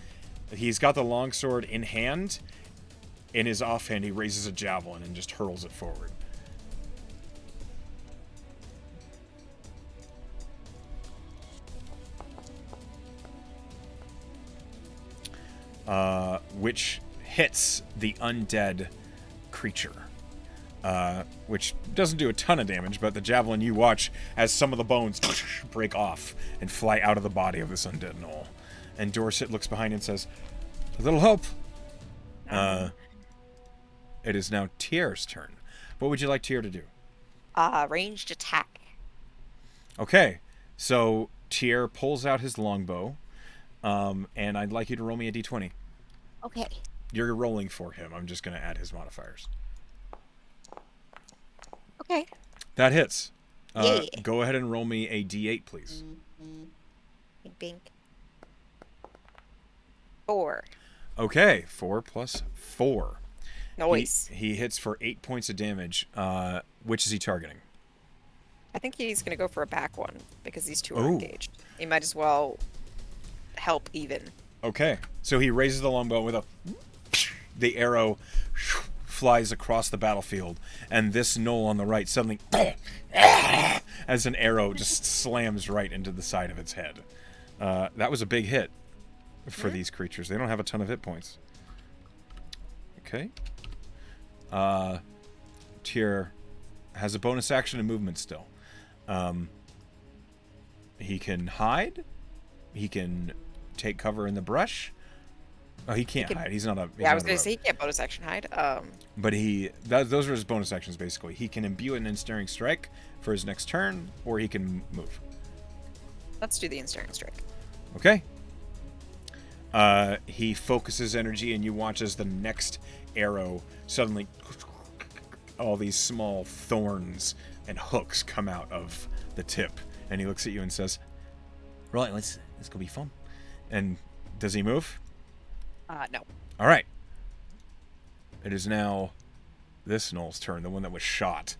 he's got the longsword in hand. In his offhand, he raises a javelin and just hurls it forward. Which hits the undead creature. Which doesn't do a ton of damage, but the javelin, you watch as some of the bones break off and fly out of the body of this undead gnoll. And Dorset looks behind and says, a little help. It is now Tier's turn. What would you like Tier to do? Ranged attack. Okay, so Tier pulls out his longbow, and I'd like you to roll me a d20. Okay. You're rolling for him. I'm just going to add his modifiers. Okay. That hits. Yeah. Go ahead and roll me a d8, please. Bink, bink. 4. Okay, 4 plus 4. Noise. He hits for 8 points of damage. Which is he targeting? I think he's going to go for a back one because these two are engaged. He might as well help even. Okay, so he raises the longbow with the arrow flies across the battlefield, and this gnoll on the right suddenly, as an arrow just slams right into the side of its head. That was a big hit for these creatures. They don't have a ton of hit points. Okay. Tyr has a bonus action and movement still. He can hide. He can take cover in the brush. Oh, he can't hide. He's not a. I was going to say he can't bonus action hide. But those are his bonus actions basically. He can imbue an ensnaring strike for his next turn, or he can move. Let's do the ensnaring strike. Okay. He focuses energy, and you watch as the next arrow suddenly, all these small thorns and hooks come out of the tip, and he looks at you and says, "Right, let's go be fun." And does he move? No. All right. It is now this gnoll's turn, the one that was shot.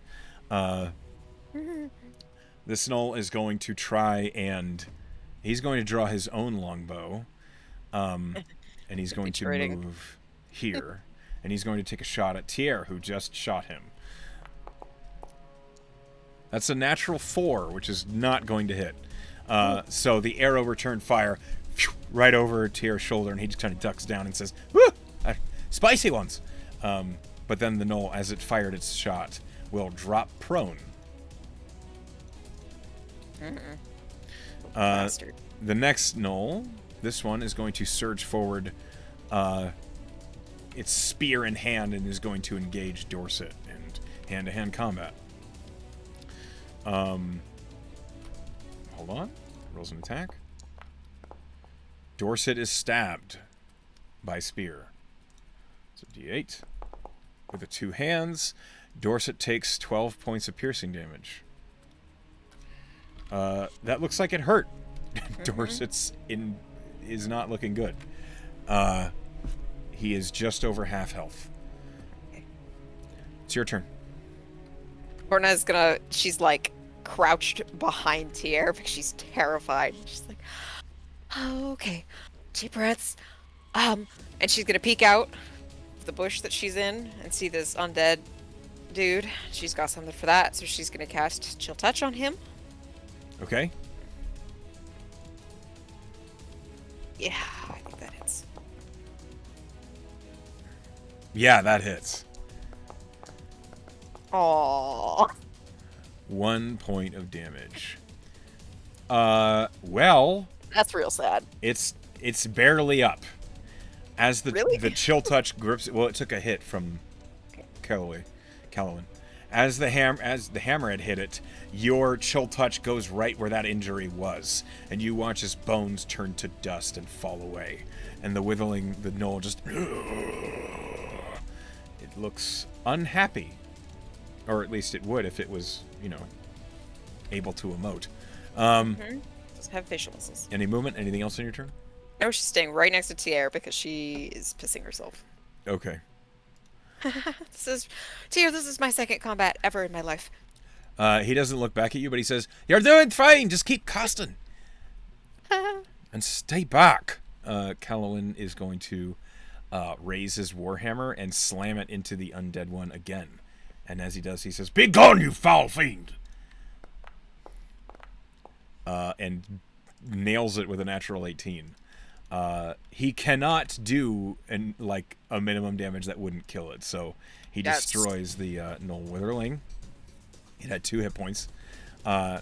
This gnoll is going to try and he's going to draw his own longbow, and he's going to move here, and he's going to take a shot at Tier, who just shot him. That's a natural 4, which is not going to hit. So the arrow returned fire right over Tier's shoulder, and he just kind of ducks down and says, "Woo! Spicy ones!" But then the gnoll, as it fired its shot, will drop prone. Bastard. The next gnoll, this one, is going to surge forward, its spear in hand, and is going to engage Dorset in hand-to-hand combat. Hold on. Rolls an attack. Dorset is stabbed by spear. So D8. With the two hands, Dorset takes 12 points of piercing damage. That looks like it hurt. Dorset's is not looking good. He is just over half health. It's your turn. Lorna she's like crouched behind Tier because she's terrified. She's like, oh, okay, deep breaths. And she's gonna peek out of the bush that she's in and see this undead dude. She's got something for that, so she's gonna cast Chill Touch on him. Okay. Yeah, I think that hits. Yeah, that hits. Aww. 1 point of damage. Well, That's real sad. it's barely up. As Really? the chill touch grips, well, it took a hit from Callowin. As the hammerhead hit it, your chill touch goes right where that injury was, and you watch his bones turn to dust and fall away, and the gnoll just it looks unhappy, or at least it would if it was, able to emote. Just have facial muscles. Any movement? Anything else on your turn? No, she's staying right next to Tier because she is pissing herself. Okay. Tier, this is my second combat ever in my life. He doesn't look back at you, but he says, "You're doing fine. Just keep casting. And stay back." Callowin is going to raise his warhammer and slam it into the undead one again. And as he does, he says, "Be gone, you foul fiend!" And nails it with a natural 18. He cannot do a minimum damage that wouldn't kill it, so he destroys the Gnoll Witherling. It had 2 hit points. And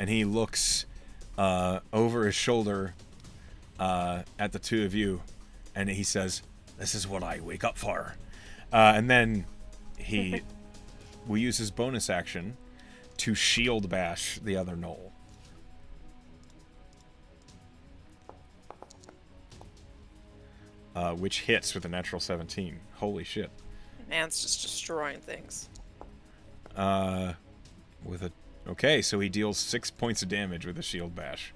he looks over his shoulder at the two of you, and he says, "This is what I wake up for." And then he will use his bonus action to shield bash the other Gnoll. Which hits with a natural 17. Holy shit. Man's just destroying things. Okay, so he deals 6 points of damage with a shield bash.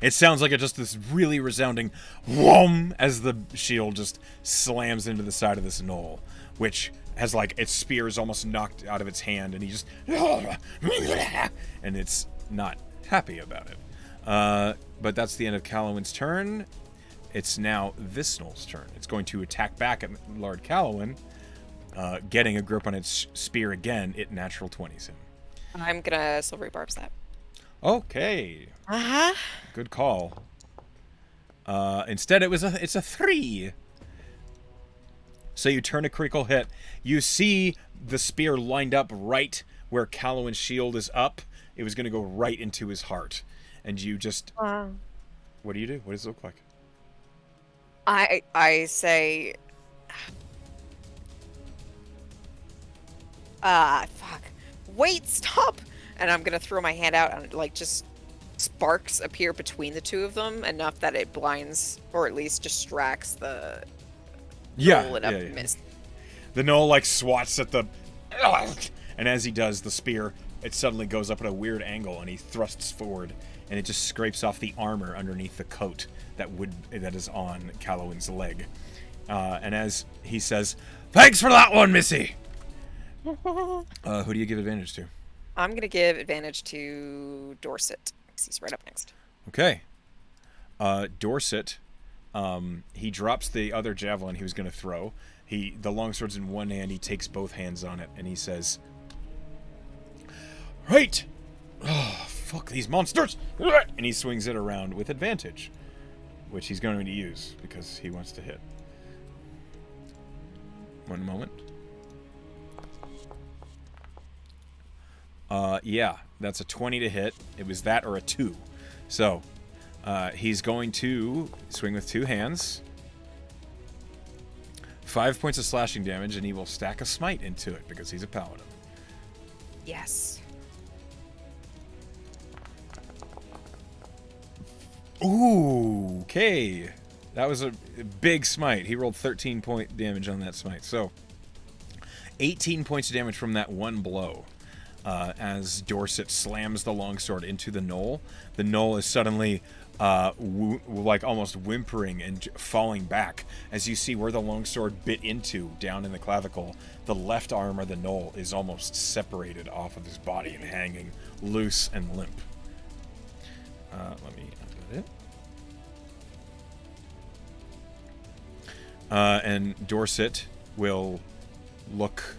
It sounds like just this really resounding whom as the shield just slams into the side of this gnoll, which has its spear is almost knocked out of its hand, and he just and it's not happy about it. But that's the end of Callowin's turn. It's now this gnoll's turn. It's going to attack back at Lord Callowin, getting a grip on its spear again. It natural 20s him. I'm gonna Silvery Barbs that. Okay. Uh-huh. Good call. Instead, it's a 3. So you turn a critical hit. You see the spear lined up right where Callowin's shield is up. It was going to go right into his heart. And you just... What do you do? What does it look like? I say... fuck. Wait, stop! And I'm gonna throw my hand out and, just sparks appear between the two of them, enough that it blinds, or at least distracts the... mist. The gnoll, swats at the... And as he does, the spear, it suddenly goes up at a weird angle, and he thrusts forward, and it just scrapes off the armor underneath the coat that is on Callowin's leg. And as he says, "Thanks for that one, Missy!" Who do you give advantage to? I'm gonna give advantage to Dorset, because he's right up next. Okay. Dorset, he drops the other javelin he was going to throw. The longsword's in one hand, he takes both hands on it, and he says, "Right! Oh, fuck these monsters! And he swings it around with advantage, which he's going to use because he wants to hit. One moment. Yeah, that's a 20 to hit. It was that or a 2. So, he's going to swing with 2 hands. 5 points of slashing damage, and he will stack a smite into it because he's a paladin. Yes. Ooh, okay. That was a big smite. He rolled 13 point damage on that smite. So, 18 points of damage from that one blow. As Dorset slams the longsword into the knoll. The knoll is suddenly like almost whimpering and falling back as you see where the longsword bit into down in the clavicle. The left arm of the knoll is almost separated off of his body and hanging loose and limp. Let me unput it. And Dorset will look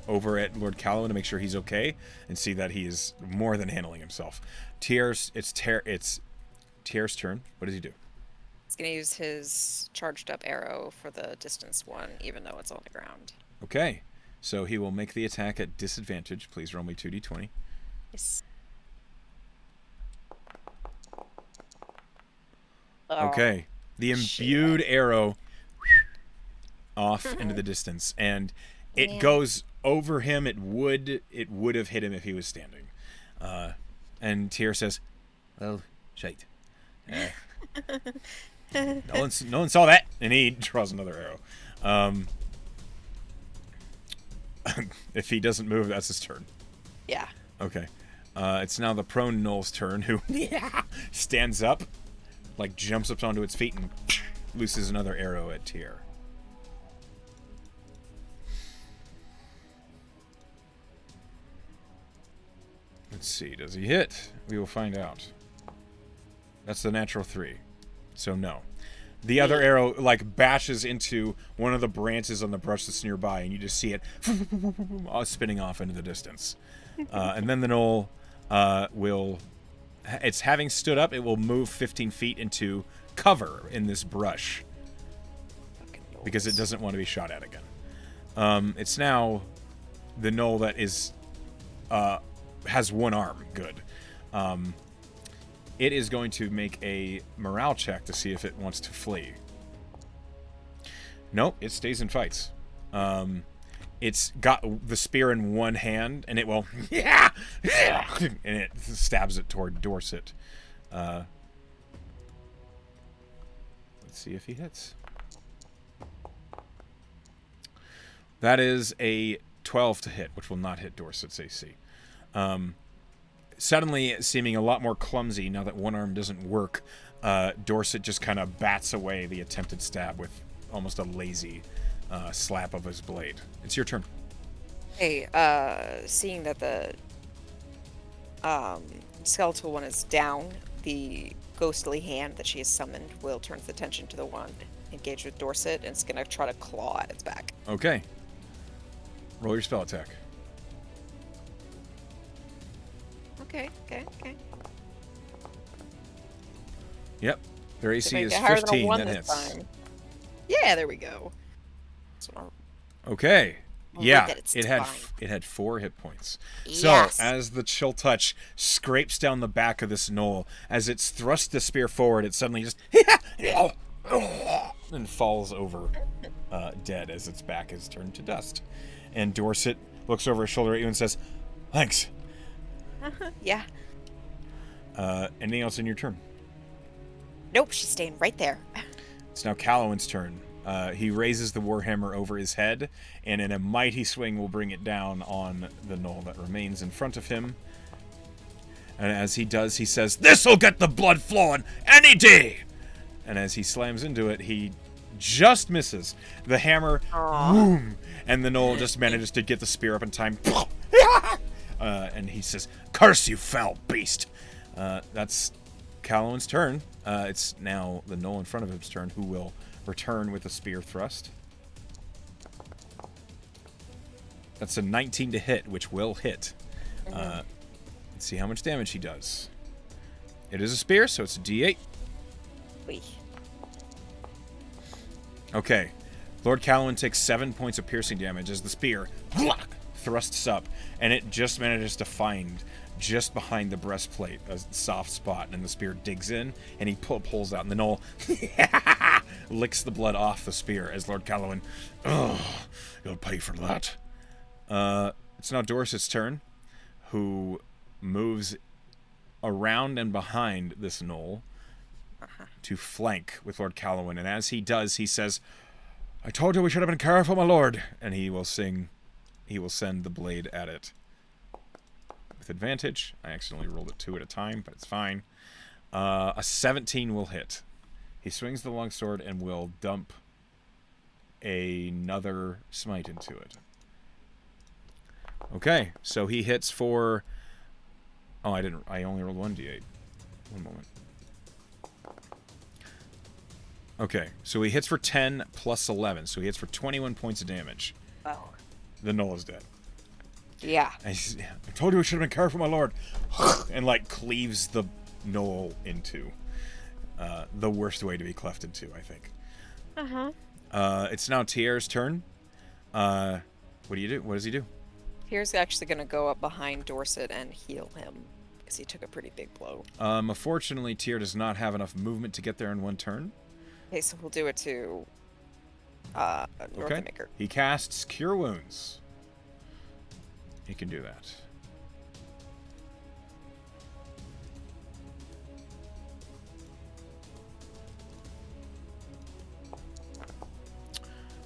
over at Lord Calloway to make sure he's okay and see that he is more than handling himself. It's Tier's turn. What does he do? He's going to use his charged up arrow for the distance one, even though it's on the ground. Okay. So he will make the attack at disadvantage. Please roll me 2d20. Yes. Okay. The imbued arrow off into the distance, and it goes over him. It would have hit him if he was standing. And Tyr says, "Well, shite. No one saw that." And he draws another arrow. If he doesn't move, that's his turn. Yeah. Okay. It's now the prone Knoll's turn, who stands up, like jumps up onto its feet and looses another arrow at Tyr. Let's see, does he hit? We will find out. That's the natural 3. So no. The other arrow like bashes into one of the branches on the brush that's nearby, and you just see it spinning off into the distance. And then the knoll will... It's having stood up, it will move 15 feet into cover in this brush. Because it doesn't want to be shot at again. It's now the knoll that is... has one arm. Good. It is going to make a morale check to see if it wants to flee. Nope, it stays and fights. It's got the spear in one hand, and it will... and it stabs it toward Dorset. Let's see if he hits. That is a 12 to hit, which will not hit Dorset's AC. Suddenly seeming a lot more clumsy now that one arm doesn't work, Dorset just kind of bats away the attempted stab with almost a lazy slap of his blade. It's your turn. Hey, seeing that the skeletal one is down, the ghostly hand that she has summoned will turn its attention to the one engaged with Dorset, and it's going to try to claw at its back. Okay. Roll your spell attack. Okay. Yep. Their AC is higher than a 15. one That this hits. time. Yeah, there we go. Okay. I'll Yeah, write that it it's had 4 hit points. Yes. So, as the chill touch scrapes down the back of this knoll, as it's thrust the spear forward, it suddenly just and falls over dead as its back is turned to dust. And Dorset looks over his shoulder at you and says, "Thanks." Yeah. Anything else in your turn? Nope, she's staying right there. It's now Calloway's turn. He raises the warhammer over his head, and in a mighty swing will bring it down on the knoll that remains in front of him. And as he does, he says, "This'll get the blood flowing any day!" And as he slams into it, he just misses. The hammer, boom, and the knoll just manages to get the spear up in time. And he says, "Curse you, foul beast!" That's Calloway's turn. It's now the knoll in front of him's turn, who will return with a spear thrust. That's a 19 to hit, which will hit. Let's see how much damage he does. It is a spear, so it's a D8. Wee. Okay. Lord Callowin takes 7 points of piercing damage as the spear thrusts up, and it just manages to find just behind the breastplate a soft spot, and the spear digs in, and he pulls out, and the gnoll licks the blood off the spear as Lord Callowin, you'll pay for that. It's now Dorset's turn, who moves around and behind this gnoll to flank with Lord Callowin, and as he does, he says, I told you we should have been careful, my lord, and he will send the blade at it. With advantage. I accidentally rolled it 2 at a time, but it's fine. A 17 will hit. He swings the longsword and will dump another smite into it. Okay, so he hits for... Oh, I only rolled 1d8. One moment. Okay, so he hits for 10 plus 11, so he hits for 21 points of damage. Oh. The gnoll is dead. Yeah. I told you we should have been careful, my lord. And, cleaves the gnoll into. The worst way to be cleft into, I think. Uh-huh. It's now Tier's turn. What do you do? What does he do? Tier's actually going to go up behind Dorset and heal him, because he took a pretty big blow. Unfortunately, Tier does not have enough movement to get there in one turn. Okay, so we'll do it to Okay. Maker. He casts Cure Wounds. He can do that.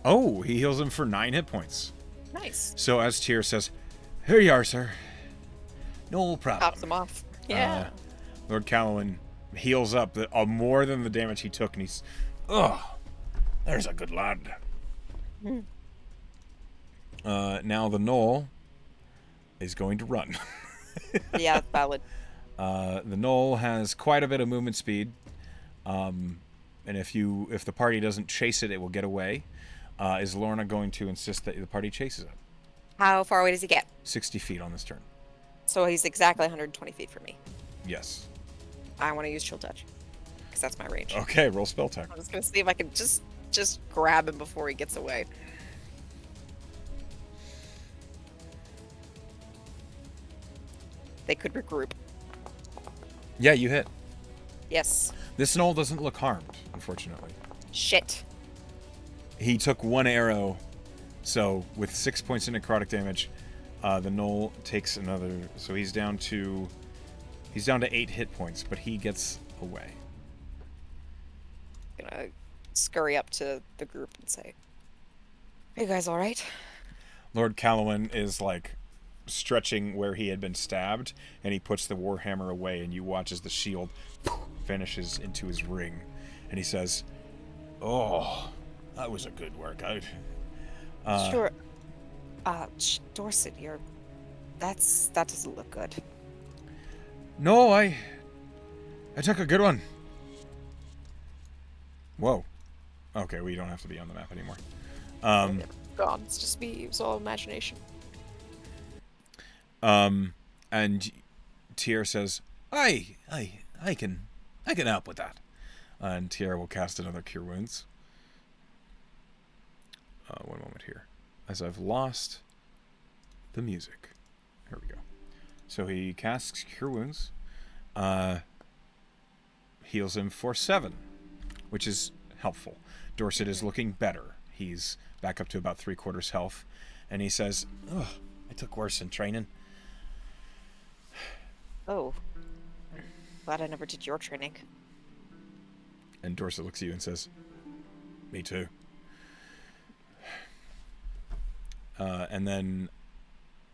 Oh, he heals him for 9 hit points. Nice. So as Tyr says, here you are, sir. No problem. Pops him off. Yeah. Lord Callowin heals up more than the damage he took, and he's, there's a good lad. Now the gnoll is going to run. Yeah, valid. The gnoll has quite a bit of movement speed, and if the party doesn't chase it, it will get away. Is Lorna going to insist that the party chases it? How far away does he get? 60 feet on this turn. So he's exactly 120 feet from me. Yes. I want to use Chill Touch, because that's my range. Okay, roll spell attack. I'm just going to see if I can just grab him before he gets away. They could regroup. Yeah, you hit. Yes. This gnoll doesn't look harmed, unfortunately. Shit. He took 1 arrow, so with 6 points of necrotic damage, the gnoll takes another. So he's down to 8 hit points, but he gets away. Gonna scurry up to the group and say, "Are you guys all right?" Lord Callowin is stretching where he had been stabbed, and he puts the warhammer away, and you watch as the shield vanishes into his ring, and he says, "Oh, that was a good workout." Sure. Dorset, that doesn't look good. No, I took a good one. Whoa. Okay, we don't have to be on the map anymore. Gone. It's just me. It was all imagination. And Tier says, I can help with that. And Tier will cast another Cure Wounds. One moment here. As I've lost the music. Here we go. So he casts Cure Wounds. Heals him for 7, which is helpful. Dorset is looking better. He's back up to about 3/4 health. And he says, I took worse in training. Oh. Glad I never did your training. And Dorset looks at you and says, me too. And then,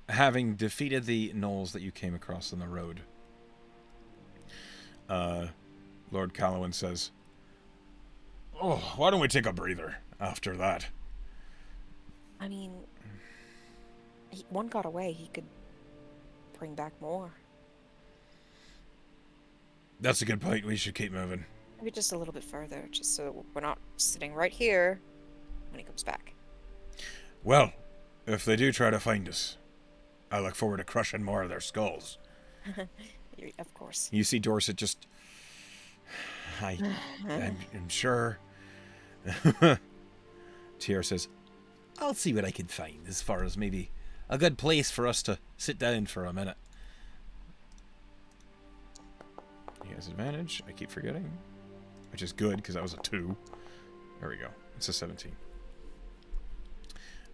having defeated the gnolls that you came across on the road, Lord Callowin says, why don't we take a breather after that? I mean, one got away. He could bring back more. That's a good point. We should keep moving. Maybe just a little bit further, just so we're not sitting right here when he comes back. Well, if they do try to find us, I look forward to crushing more of their skulls. Of course. You see Dorset just I'm sure. Tier says, I'll see what I can find as far as maybe a good place for us to sit down for a minute. He has advantage. I keep forgetting. Which is good, because that was a 2. There we go. It's a 17.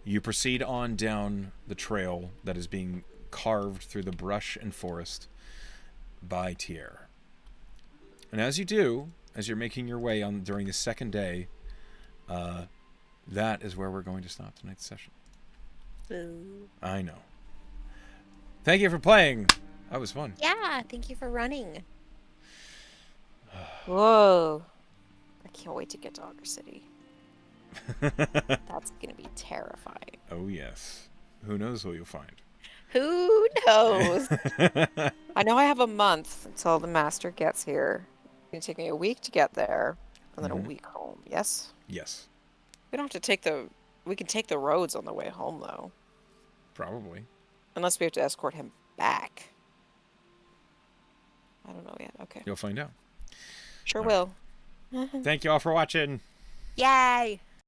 You proceed on down the trail that is being carved through the brush and forest by Tier. And as you do, as you're making your way on during the second day, that is where we're going to stop tonight's session. Boo. I know. Thank you for playing. That was fun. Yeah, thank you for running. Whoa. I can't wait to get to Auger City. That's going to be terrifying. Oh, yes. Who knows what you'll find? Who knows? I know I have a month until the master gets here. It's going to take me a week to get there, and then a week home. Yes? Yes. We don't have to take the... We can take the roads on the way home, though. Probably. Unless we have to escort him back. I don't know yet. Okay. You'll find out. Sure All will. Thank you all for watching. Yay!